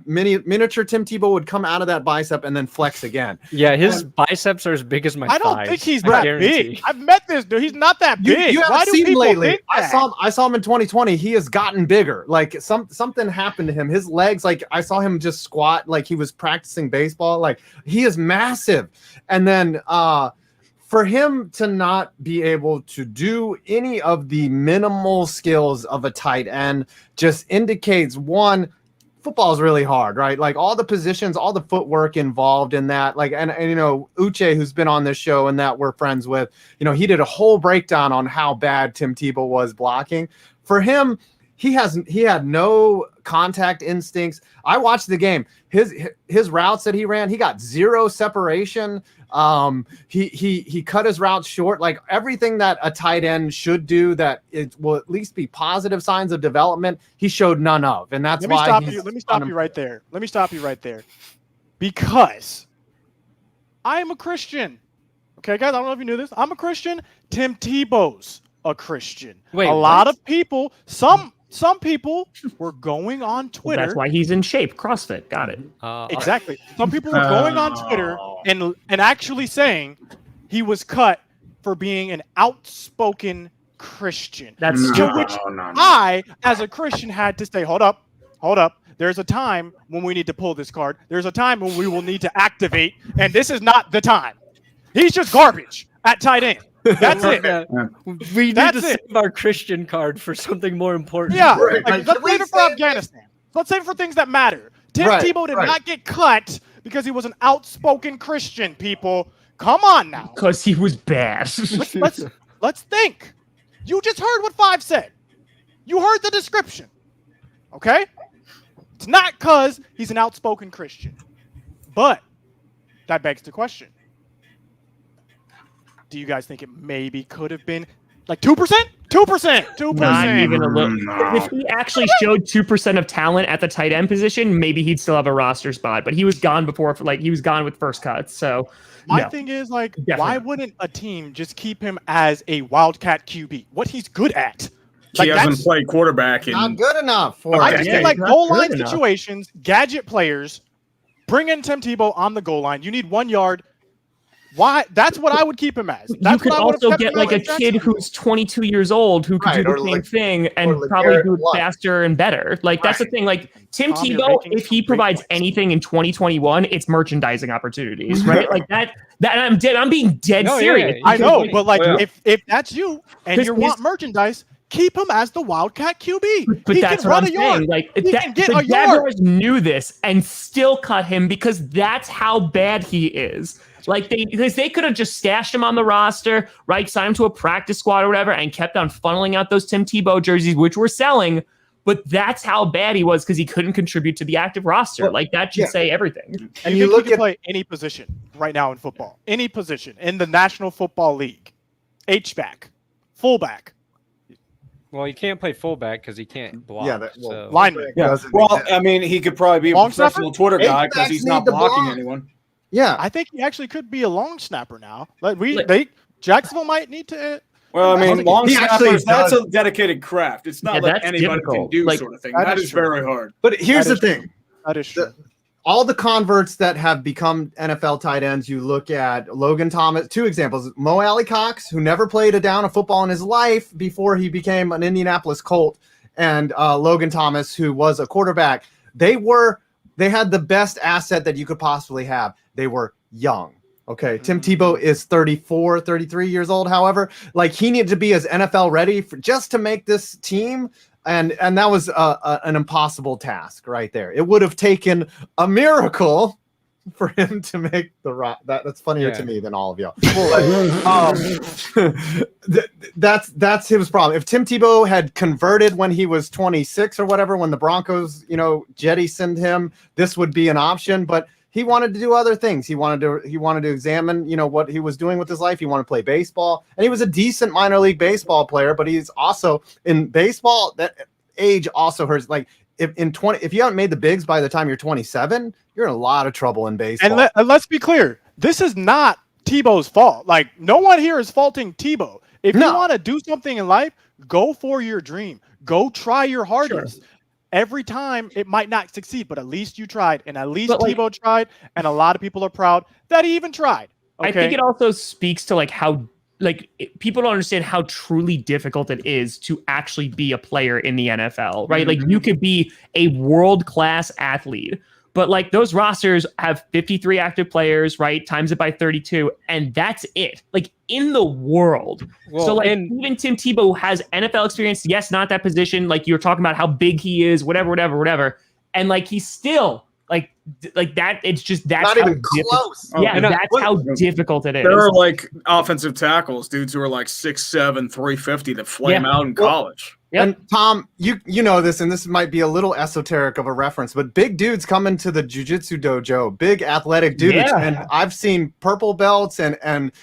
miniature Tim Tebow would come out of that bicep and then flex again. Yeah, his biceps are as big as my thighs. I don't think he's that big. I've met this dude. He's not that big. You haven't seen him lately. I saw him in 2020. He has gotten bigger. Like something happened to him. His legs, like I saw him just squat like he was practicing baseball. Like he is massive. And then for him to not be able to do any of the minimal skills of a tight end just indicates, one, football is really hard, right? Like all the positions, all the footwork involved in that. Like, and you know, Uche, who's been on this show and that we're friends with, you know, he did a whole breakdown on how bad Tim Tebow was blocking. For him, he had no contact instincts. I watched the game. His routes that he ran, he got zero separation. He cut his routes short. Like everything that a tight end should do, that it will at least be positive signs of development, he showed none of. And that's why. Let me stop you right there. Because I am a Christian. Okay, guys, I don't know if you knew this. I'm a Christian. Tim Tebow's a Christian. Wait, a lot of people, some people were going on Twitter. Well, that's why he's in shape. CrossFit. Got it. Exactly. Some people were going on Twitter and actually saying he was cut for being an outspoken Christian. That's which I, as a Christian, had to say, hold up. There's a time when we need to pull this card. There's a time when we will need to activate, and this is not the time. He's just garbage at tight end. That's it. We need to save our Christian card for something more important. Yeah, let's save it for Afghanistan. Let's save it for things that matter. Tim Tebow did not get cut because he was an outspoken Christian, people. Come on now. Because he was bad. Let's think. You just heard what 5 said. You heard the description. Okay? It's not because he's an outspoken Christian. But that begs the question. Do you guys think it maybe could have been like 2%? 2%. Not even a little. No. If he actually showed 2% of talent at the tight end position, maybe he'd still have a roster spot. But he was gone before, he was gone with first cuts. So my thing is, like, why wouldn't a team just keep him as a wildcat QB? What he's good at. He hasn't played quarterback. Not good enough for. I just think like goal line situations, gadget players, bring in Tim Tebow on the goal line. You need 1 yard. Why? That's what I would keep him as. You could also get like a kid who's 22 years old who could do the same thing and probably do it faster and better. Like that's the thing. Like Tim Tebow, if he provides anything in 2021, it's merchandising opportunities, right? Like that. I'm being dead serious. I know, but like if that's you and you want merchandise, keep him as the Wildcat QB. But he that's can what run I'm a yard. saying. Like He that, can get the a yard. Jaguars knew this and still cut him because that's how bad he is. Like because they could have just stashed him on the roster, right? Signed him to a practice squad or whatever, and kept on funneling out those Tim Tebow jerseys, which were selling. But that's how bad he was because he couldn't contribute to the active roster. Well, like that should say everything. And you look at play any position right now in football, any position in the National Football League, H-back, fullback. Well, he can't play fullback because he can't block. Yeah, lineman. Yeah. Well, I mean, he could probably be a Long professional Twitter guy because he's not blocking anyone. Yeah, I think he actually could be a long snapper now. Like Jacksonville might need to. Well, I mean, long snappers, that's does. a dedicated craft. It's not like anybody can do sort of thing. That is very hard. But here's the thing. That is true. All the converts that have become NFL tight ends, you look at Logan Thomas, 2 examples. Mo Alley Cox, who never played a down of football in his life before he became an Indianapolis Colt, and Logan Thomas, who was a quarterback. They had the best asset that you could possibly have. They were young. Okay, Tim Tebow is 34, 33 years old. However, like he needed to be as NFL ready just to make this team. And that was an impossible task right there. It would have taken a miracle for him to make the that's funnier to me than all of y'all. That's his problem. If Tim Tebow had converted when he was 26 or whatever, when the Broncos, jettisoned him, this would be an option. But he wanted to do other things. He wanted to examine, what he was doing with his life. He wanted to play baseball, and he was a decent minor league baseball player. But he's also in baseball. That age also hurts. Like if you haven't made the bigs by the time you're 27, you're in a lot of trouble in baseball. And let's be clear, this is not Tebow's fault. Like no one here is faulting Tebow. If you want to do something in life, go for your dream. Go try your hardest. Sure. Every time it might not succeed, but at least you tried, and at least Tebow tried, and a lot of people are proud that he even tried. Okay? I think it also speaks to how people don't understand how truly difficult it is to actually be a player in the NFL, right? Mm-hmm. Like you could be a world-class athlete, but those rosters have 53 active players, right? Times it by 32, and that's it. Like in the world. Well, so even Tim Tebow has NFL experience. Yes, not that position. Like you were talking about how big he is, whatever. And he's still like that. It's just that's not even close. Yeah, that's how difficult it is. There are offensive tackles, dudes who are 6'7", 350 that flame out in college. Yep. And Tom, you know this, and this might be a little esoteric of a reference, but big dudes come into the jiu-jitsu dojo, big athletic dudes, and I've seen purple belts and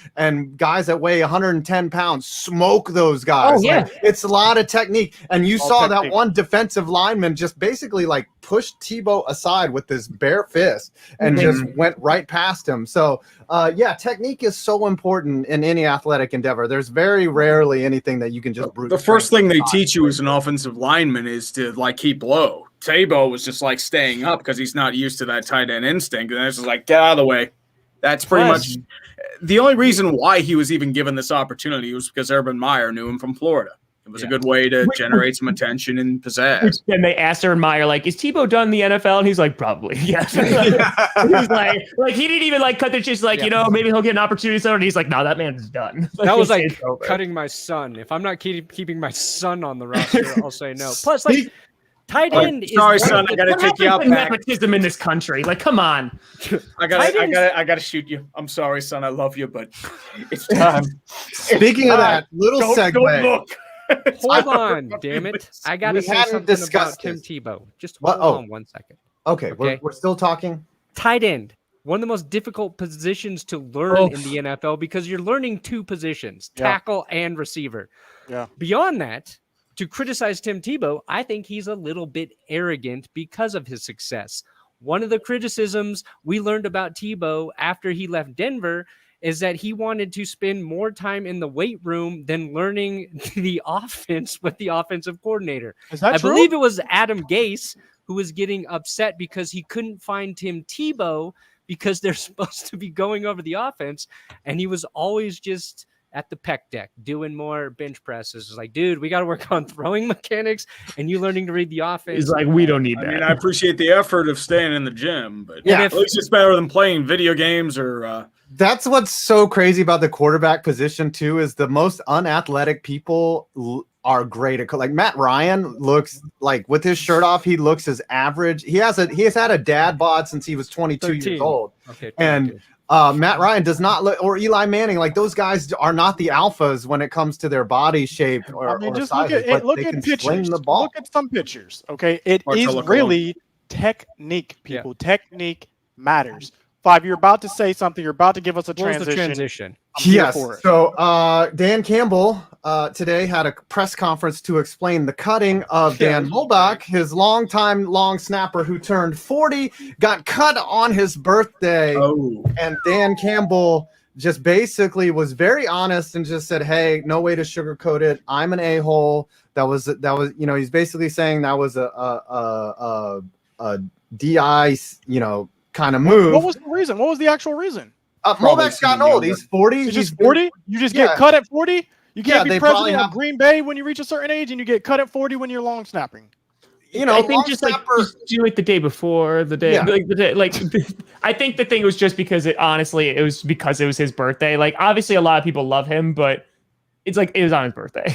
guys that weigh 110 pounds smoke those guys. Oh, yeah. It's a lot of technique, and you saw that one defensive lineman just basically pushed Tebow aside with this bare fist and just went right past him. So technique is so important in any athletic endeavor. There's very rarely anything that you can just brute. The first thing they teach you as an offensive lineman is to keep low. Tebow was just staying up because he's not used to that tight end instinct, and it's just get out of the way. That's pretty much the only reason why he was even given this opportunity was because Urban Meyer knew him from Florida. It was a good way to generate some attention and pizzazz. And they asked Urban Meyer, is Tebow done in the NFL? And he's like, probably, yes. He's he didn't even cut the chase. Maybe he'll get an opportunity somewhere. And he's like, no, that man's done. That was cutting my son. If I'm not keeping my son on the roster, I'll say no. Plus, tight end is. Sorry, son, I gotta take you out back. Nepotism in this country. Come on. I gotta shoot you. I'm sorry, son. I love you, but it's time. Speaking of that, segue. Don't look. Hold on, damn it! I gotta say something about Tim Tebow. Just hold on 1 second. Okay, we're still talking. Tight end, one of the most difficult positions to learn in the NFL because you're learning 2 positions: tackle and receiver. Yeah. Beyond that, to criticize Tim Tebow, I think he's a little bit arrogant because of his success. One of the criticisms we learned about Tebow after he left Denver is that he wanted to spend more time in the weight room than learning the offense with the offensive coordinator. Is that true? I believe it was Adam Gase who was getting upset because he couldn't find Tim Tebow because they're supposed to be going over the offense. And he was always just at the pec deck doing more bench presses. It's like, dude, we got to work on throwing mechanics and you learning to read the offense. He's like, we don't need that. I mean, I appreciate the effort of staying in the gym, but at least it's better than playing video games or that's what's so crazy about the quarterback position too, is the most unathletic people are great at like Matt Ryan looks like with his shirt off, he looks as average. He has had a dad bod since he was 22 years old. Okay, and Matt Ryan does not look, or Eli Manning, like those guys are not the alphas when it comes to their body shape or just sizes, look at pictures. The ball. Look at some pictures. Okay, it is really technique, people. Technique matters. Five, you're about to say something. You're about to give us a transition. Yes. So Dan Campbell today had a press conference to explain the cutting of Dan Mulbach, his longtime long snapper who turned 40, got cut on his birthday. Oh. And Dan Campbell just basically was very honest and just said, "Hey, no way to sugarcoat it. I'm an a-hole." That was he's basically saying that was a DI kind of move. What was the reason? What was the actual reason? Mulbach's gotten old. He's 40. He's just 40? You just get cut at 40? You can't be president of Green Bay when you reach a certain age, and you get cut at 40 when you're long snapping. I think just do it the day before the day. I think the thing was just because it was because it was his birthday. Like obviously a lot of people love him, but it's like it was on his birthday.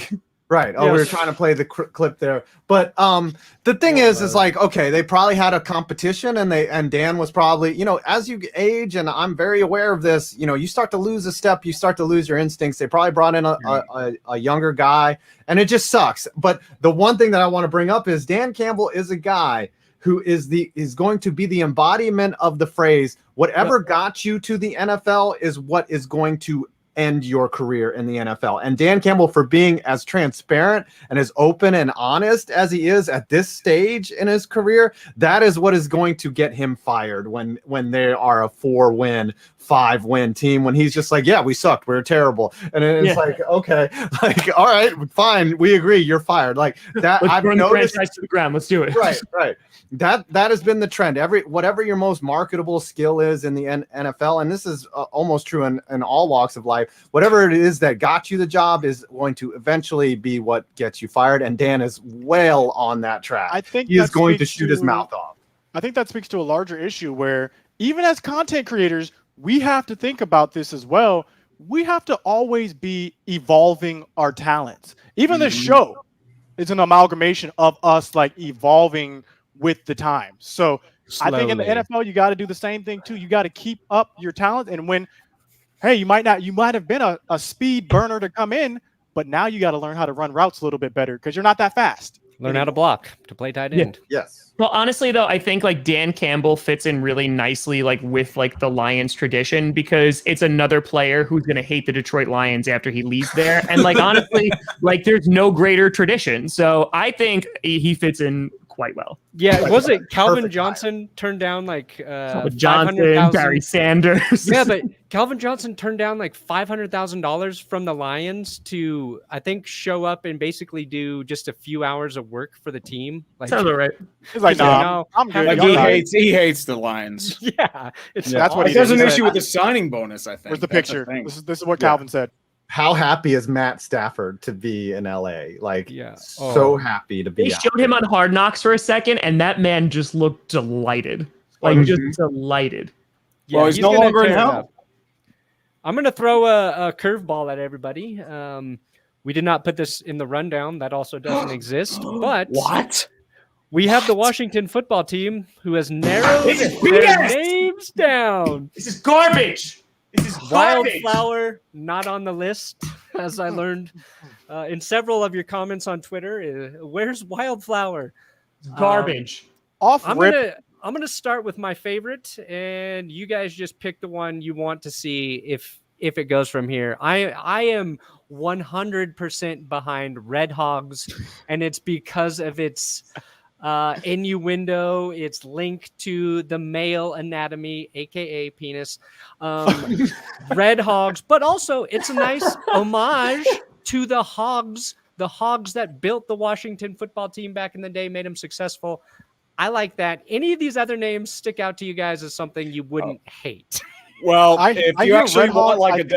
Right. Oh, we were trying to play the clip there. But the thing is like, okay, they probably had a competition and Dan was probably, as you age, and I'm very aware of this, you start to lose a step, you start to lose your instincts. They probably brought in a younger guy, and it just sucks. But the one thing that I want to bring up is Dan Campbell is a guy who is going to be the embodiment of the phrase, whatever got you to the NFL is what is going to end your career in the NFL. And Dan Campbell, for being as transparent and as open and honest as he is at this stage in his career, that is what is going to get him fired when they are a 4-win, 5-win team, when he's just like, yeah, we sucked, we were terrible. And it's like, okay, like, all right, fine, we agree, you're fired. Like that. Let's burn the franchise to the ground. Let's do it. Right. That has been the trend. Whatever your most marketable skill is in the NFL, and this is almost true in all walks of life, whatever it is that got you the job is going to eventually be what gets you fired. And Dan is well on that track. I think he is going to shoot his mouth off. I think that speaks to a larger issue where even as content creators, we have to think about this as well. We have to always be evolving our talents. Even this show is an amalgamation of us like evolving with the time. So slowly. I think in the NFL, you got to do the same thing too. You got to keep up your talent. And when, hey, you might have been a speed burner to come in, but now you got to learn how to run routes a little bit better because you're not that fast. Learn how to block, to play tight end. Yes. Well, honestly, though, I think like Dan Campbell fits in really nicely like with like the Lions tradition because it's another player who's going to hate the Detroit Lions after he leaves there. And like, honestly, like there's no greater tradition. So I think he fits in quite well. Yeah, was it Calvin Johnson turned down like Johnson, Barry Sanders? Yeah, but Calvin Johnson turned down like $500,000 from the Lions to, I think, show up and basically do just a few hours of work for the team. Like, sounds all right. He's like, no, I'm good. Like he hates the Lions. Yeah, that's what he There's an issue with the signing bonus. I think. Where's the picture? This is what Calvin said. How happy is Matt Stafford to be in LA? Like, so happy to be. They showed him on Hard Knocks for a second, and that man just looked delighted. Like, just delighted. Yeah, well, he's no longer in hell. I'm going to throw a curveball at everybody. We did not put this in the rundown. That also doesn't exist. But what? We have the Washington football team who has narrowed their names down. This is garbage. This is garbage. Wildflower not on the list, as I learned in several of your comments on Twitter. Where's Wildflower? Garbage. I'm gonna start with my favorite, and you guys just pick the one you want to see if it goes from here. I am 100% behind Red Hogs, and it's because of its innuendo. It's linked to the male anatomy, aka penis. Red Hogs, but also it's a nice homage to the Hogs that built the Washington football team back in the day, made them successful. I like that. Any of these other names stick out to you guys as something you wouldn't hate? Well, if you actually want like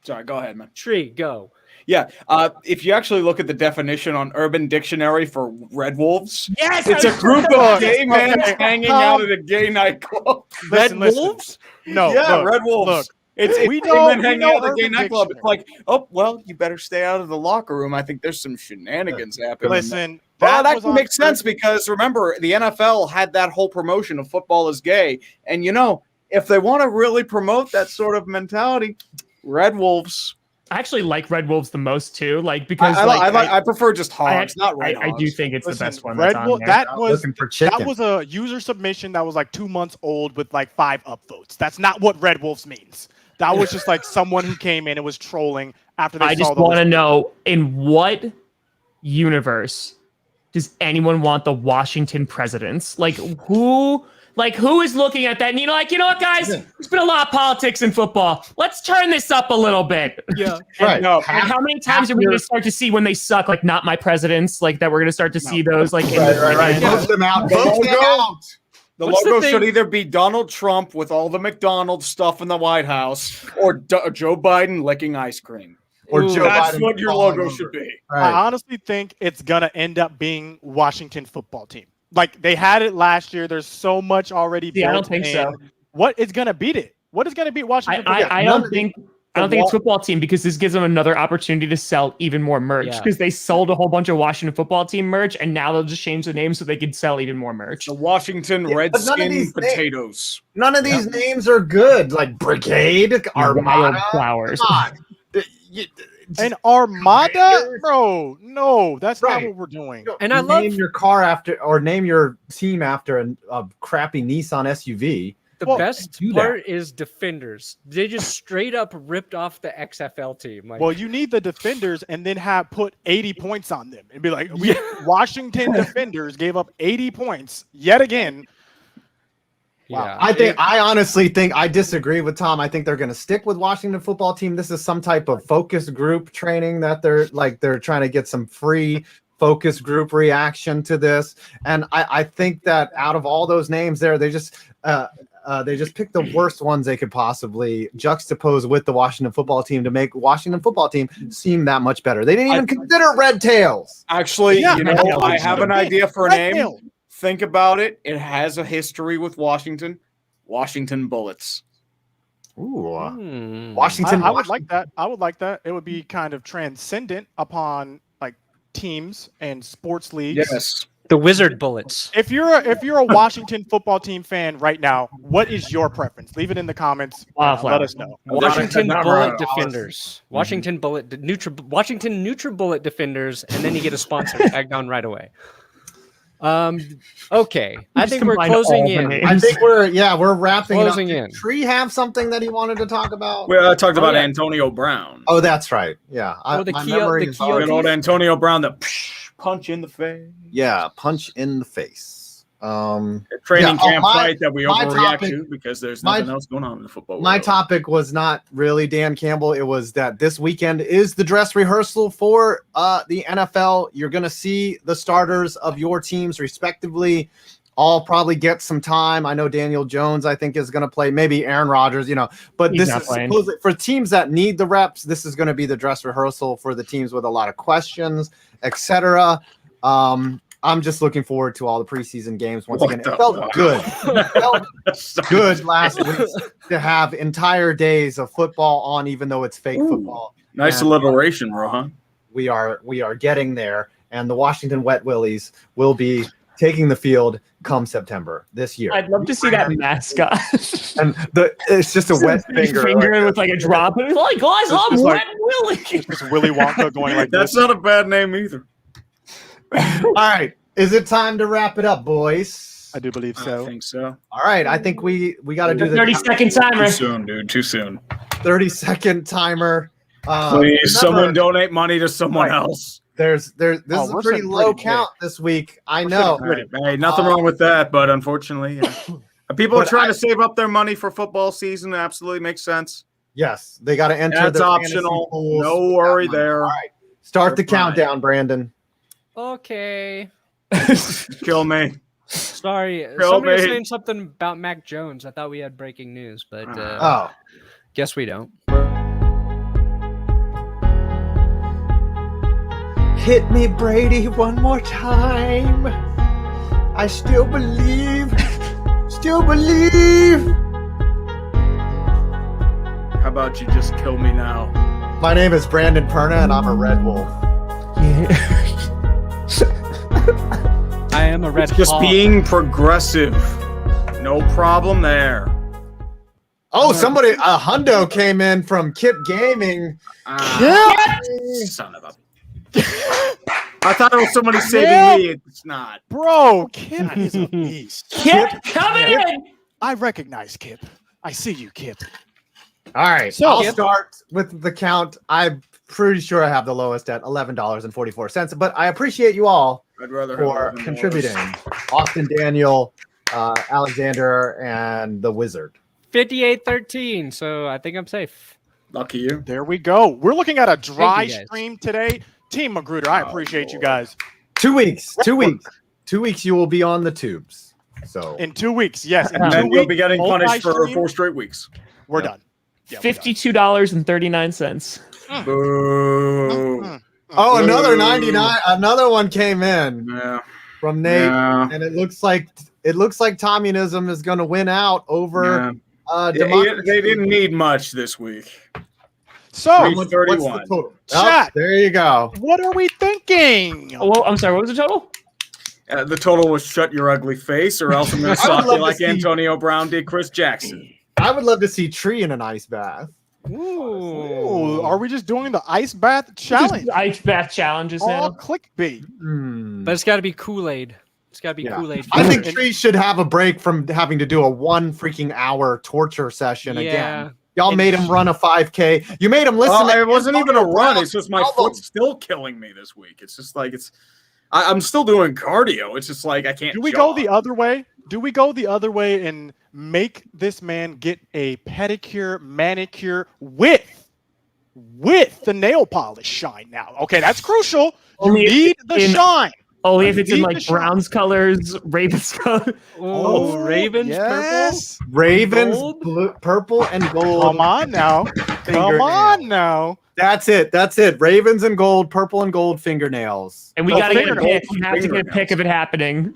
sorry, go ahead, man. Tree, go. Yeah, if you actually look at the definition on Urban Dictionary for Red Wolves, yes, it's a group of gay men hanging out at a gay nightclub. Red Wolves? No, yeah, Red Wolves. Look, We know hanging out at the gay Urban nightclub. Dictionary. It's like, oh well, you better stay out of the locker room. I think there's some shenanigans happening. Listen, Well, that was can on make sense Twitter. because remember, the NFL had that whole promotion of football is gay. And, if they want to really promote that sort of mentality, Red Wolves. I actually like Red Wolves the most too, because I prefer just hogs, not red I hogs. do think it's Listen, the best one Red that's on Wolf, there. that was Looking for chicken. that was a user submission that was like 2 months old with like 5 upvotes. That's not what Red Wolves means. That was just like someone who came in and was trolling after they I saw just those. want to know, in what universe does anyone want the Washington presidents? Who is looking at that and you know what, guys? There's been a lot of politics in football. Let's turn this up a little bit. Yeah. Right. No, And how many times are we going to start to see when they suck, not my presidents, that we're going to start to see those, Right. in- Vote them out. The Vote them logo- out. The What's the logo thing- should either be Donald Trump with all the McDonald's stuff in the White House or Joe Biden licking ice cream. Or Ooh, Joe That's Biden what your falling logo over. should be. I Right. honestly think it's gonna end up being Washington football team. Like they had it last year. There's so much already. Yeah, I built don't think in. so. What is gonna beat it? What is gonna beat Washington? football I team? don't think it's football team because this gives them another opportunity to sell even more merch Yeah. because they sold a whole bunch of Washington football team merch and now they'll just change the name so they can sell even more merch. The Washington Yeah, but none of Redskin these potatoes. None of these names are good. Like Brigade, Armada. Wildflowers. Come on. An Armada, Raiders. bro. No, that's not Right. what we're doing. And I name love your car after, or name your team after a crappy Nissan SUV. the Well, best do that. part is defenders. They just straight up ripped off the XFL team. Well, you need the defenders and then put 80 points on them and be like, Washington defenders gave up 80 points yet again. yeah. I honestly think I disagree with Tom. I think they're going to stick with Washington football team. This is some type of focus group training that they're trying to get some free focus group reaction to this. And I think that out of all those names there, they just picked the worst ones they could possibly juxtapose with the Washington football team to make Washington football team seem that much better. They didn't even consider Red Tails. Actually, Yeah, I have an idea for a Red name. Tail. Think about it. It has a history with Washington. Washington Bullets. Ooh, Hmm. Washington. I would like that. I would like that. It would be kind of transcendent upon like teams and sports leagues. Yes. The Wizard Bullets. If you're a Washington football team fan right now, what is your preference? Leave it in the comments. Wildflower. Let us know. Washington Not Bullet right. Defenders. Washington Bullet Washington NutriBullet Defenders, and then you get a sponsor tagged on right away. Okay. I Just think we're combine closing all the in. names. I think we're wrapping Closing it up. in. Did Tree have something that he wanted to talk about? We talked about yeah. Antonio Brown. Oh, that's right. Yeah. Oh, the my Kia- memory the is Kia- already- Good old Antonio Brown, the punch in the face. Yeah, punch in the face. Training Yeah, camp my- fight that we my overreact topic- to because there's my- nothing else going on in the football My world. topic was not really Dan Campbell. It was that this weekend is the dress rehearsal for the NFL. You're going to see the starters of your teams respectively all probably get some time. I know Daniel Jones, I think, is going to play, maybe Aaron Rodgers, but He's this not is playing. supposedly for teams that need the reps. This is going to be the dress rehearsal for the teams with a lot of questions, etc. I'm just looking forward to all the preseason games once What again. the It felt fuck? good. It felt good last week to have entire days of football on, even though it's fake Ooh. football. Nice And alliteration, Rohan. we are getting there, and the Washington Wet Willies will be taking the field come September this year. I'd love to see that mascot. And it's just a wet Big finger. with like a drop. And he's like, guys, It's I'm just Wet like- Willie. Just Willy Wonka going like That's this. not a bad name either. All right, is it time to wrap it up, boys? I do believe I so. think so. All right, I think we got to do the 30-second Too timer. soon, dude. Too soon. 30-second timer. Please, Remember, someone donate money to someone Right. else. This Oh, is a we're pretty sitting low pretty count this week. I know. Hey, nothing wrong with that, but unfortunately, people are But trying to save up their money for football season. Absolutely makes sense. Yes, they got to enter. That's the optional. fantasy pools No with that worry money. there. All right, start the We're fine. countdown, Brandon. Okay. Kill me. Sorry. Kill Somebody was me. saying something about Mac Jones. I thought we had breaking news, but Oh, guess we don't. hit me, Brady, one more time. I still believe. Still believe. How about you just kill me now? My name is Brandon Perna, and I'm a Red Wolf. I am a red Just hawk. being progressive. No problem there. Oh, somebody, a hundo came in from Kip Gaming. Son of a... I thought it was somebody saving me. It's not. Bro, Kip is a beast. Kip, coming in. I recognize Kip. I see you, Kip. All right, So- I'll start with the count. I'm pretty sure I have the lowest at $11.44, but I appreciate you all I'd rather for have contributing. Austin Daniel, Alexander, and the Wizard. 58-13, so I think I'm safe. Lucky you. There we go. We're looking at a dry Thank you, guys. stream today. Team Magruder, I appreciate you guys. 2 weeks. 2 weeks. 2 weeks. You will be on the tubes. So In 2 weeks, yes. In And 2 then you'll weeks, be getting punished for multi-stream, 4 straight weeks. We're done. Yeah, we're done. $52.39. Boo. oh, another 99. Another one came in Yeah. from Nate, Yeah. and it looks like Tommunism is going to win out over democracy. They didn't need much this week. So, What's the 31. total? Chat. Oh, there you go. what are we thinking? Oh, well, I'm sorry. What was the total? The total was shut your ugly face, or else I'm going to I would sock you love to like see- Antonio Brown did Chris Jackson. I would love to see Tree in an ice bath. Ooh, are we just doing the ice bath challenge? Just ice bath challenges All now. clickbait. But it's got to be Kool-Aid. It's got to be Yeah. Kool-Aid. I think first. Tree should have a break from having to do a 1 freaking hour torture session again. Y'all made him run a 5K. You made him listen. It wasn't even a Antonio run. Brown's It's just my album. foot's still killing me this week. It's just like I'm still doing cardio. It's just like I can't. Do we jog. go the other way? Do we go the other way and make this man get a pedicure, manicure with the nail polish shine now? Okay, that's crucial. You Only if need it's the in- shine. Only if it's in Need like the shot. Browns colors, Ravens colors. Oh, Ravens yes. Ravens, Gold? blue, purple, and gold. Come on now. Come Fingernail. on now. That's it. That's it. Ravens and gold, purple and gold fingernails. And we Oh, gotta get a fingernails. pic. We have to get a pic of it happening.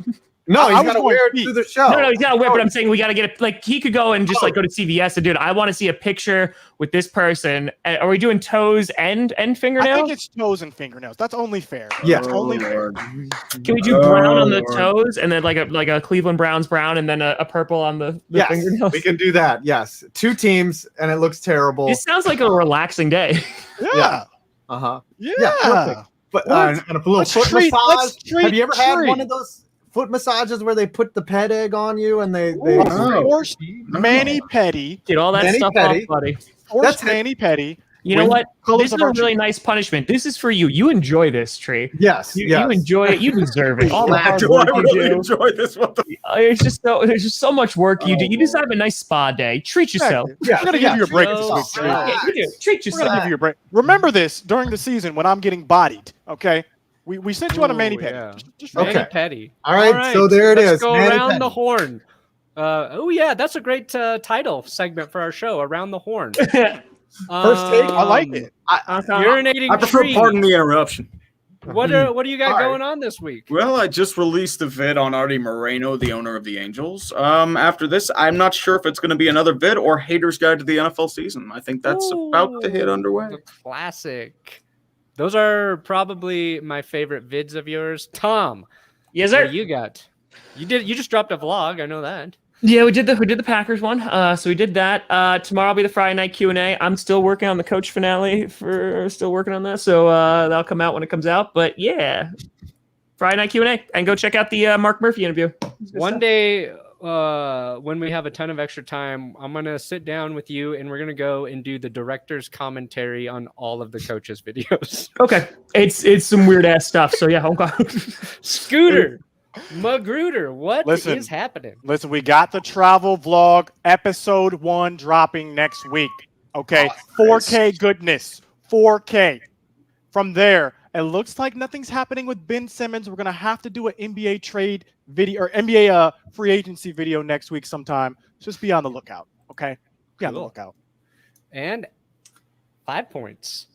No, I he's was got to going wear it feet. through the show. No, he's got to wear, but I'm saying we got to get it. Like, he could go and just like go to CVS and do it. I want to see a picture with this person. Are we doing toes and I fingernails? think it's toes and fingernails. That's only fair. Yeah. That's only fair. Lord. Can we do brown on the Lord. toes and then like a Cleveland Browns brown and then a purple on the Yes, fingernails? we can do that. Yes. 2 teams, and it looks terrible. This sounds like a relaxing day. Yeah. Uh-huh. Yeah. Yeah, perfect. But Let's- and a little let's foot treat- massage. let's treat Have you ever had Tree. one of those foot massages where they put the pet egg on you and they Of Oh. course, Manny Petty. Get all that Manny stuff Petty. off, buddy. Force That's it. Manny Petty. You know With what? colors This is of a our really choosing. nice punishment. This is for you. You enjoy this, Tree. Yes. You yes. enjoy it. You deserve it. All the hard Do work I you really do. enjoy this? What the? There's just so much work you do. You just have a nice spa day. Treat yourself. Yeah, We're gonna yeah. give you a break this Oh, week, Tree. God. Yeah, you do. Treat We're gonna yourself. give you a break. Remember this during the season when I'm getting bodied. Okay, we sent you on a Manny Ooh, Petty. yeah. Just Okay. Manny Petty. All right, so there it let's is, Go Manny around Petty. the horn. Oh yeah, that's a great title segment for our show. Around the horn. First take, I like it. Urinating I prefer. tree. Pardon the interruption. What do you got All right. going on this week? Well, I just released a vid on Artie Moreno, the owner of the Angels. After this, I'm not sure if it's going to be another vid or Haters Guide to the NFL season. I think that's about to hit underway. The classic. Those are probably my favorite vids of yours. Tom, Yes, what sir. do you got? You just dropped a vlog. I know that. Yeah, we did the Packers one. So we did that. Tomorrow will be the Friday night Q&A. I'm still working on the coach finale still working on that. So that'll come out when it comes out. But yeah, Friday night Q&A, and go check out the Mark Murphy interview. One day, when we have a ton of extra time, I'm gonna sit down with you and we're gonna go and do the director's commentary on all of the coaches' videos. Okay, it's some weird ass stuff. So yeah, okay. Scooter, Magruder, what is Listen. happening? Listen, we got the travel vlog episode 1 dropping next week. Okay, 4K goodness, 4K. From there, it looks like nothing's happening with Ben Simmons. We're gonna have to do an NBA trade video or NBA free agency video next week sometime. Just be on the lookout. Okay, be on the Cool. lookout. And 5 points.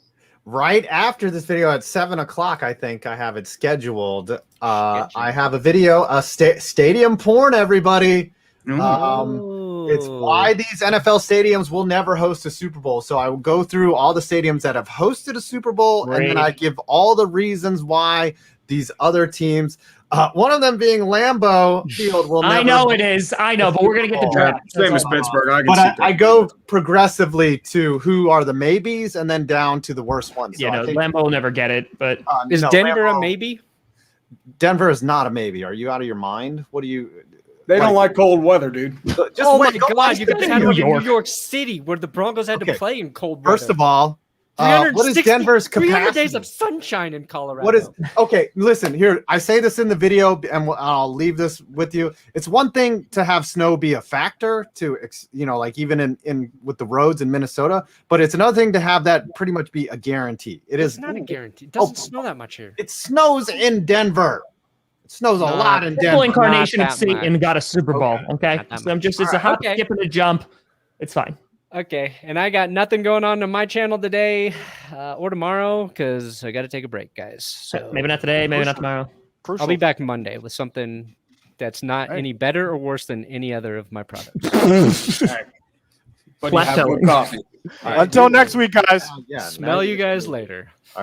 right after this video at 7 o'clock, I think I have it scheduled. I have a video, stadium porn, everybody. Mm. Um, It's why these NFL stadiums will never host a Super Bowl. So I will go through all the stadiums that have hosted a Super Bowl, and then I give all the reasons why these other teams. One of them being Lambeau Field will never. I know it is. I know, but we're gonna get the draft. Same as Pittsburgh. I go progressively to who are the maybes, and then down to the worst ones. So Lambeau will never get it. But is Denver a maybe? Denver is not a maybe. Are you out of your mind? What do you? They don't like cold weather, dude. Just my God! You guys had New one in York. New York City where the Broncos had to play in cold weather. First of all, what is Denver's capacity? 300 days of sunshine in Colorado. What is okay? Listen here. I say this in the video, and I'll leave this with you. It's one thing to have snow be a factor, to like even in with the roads in Minnesota, but it's another thing to have that pretty much be a guarantee. It's not a guarantee. It doesn't snow that much here. It snows in Denver. It snows a lot in Denver. Full incarnation of Satan got a Super Bowl. Okay, so it's a hop, skip, and a jump. It's fine. Okay, and I got nothing going on my channel today or tomorrow because I got to take a break, guys. So maybe not today, maybe not tomorrow. I'll be back Monday with something that's not any better or worse than any other of my products. But you have good coffee. Until next week, guys. Smell you guys later.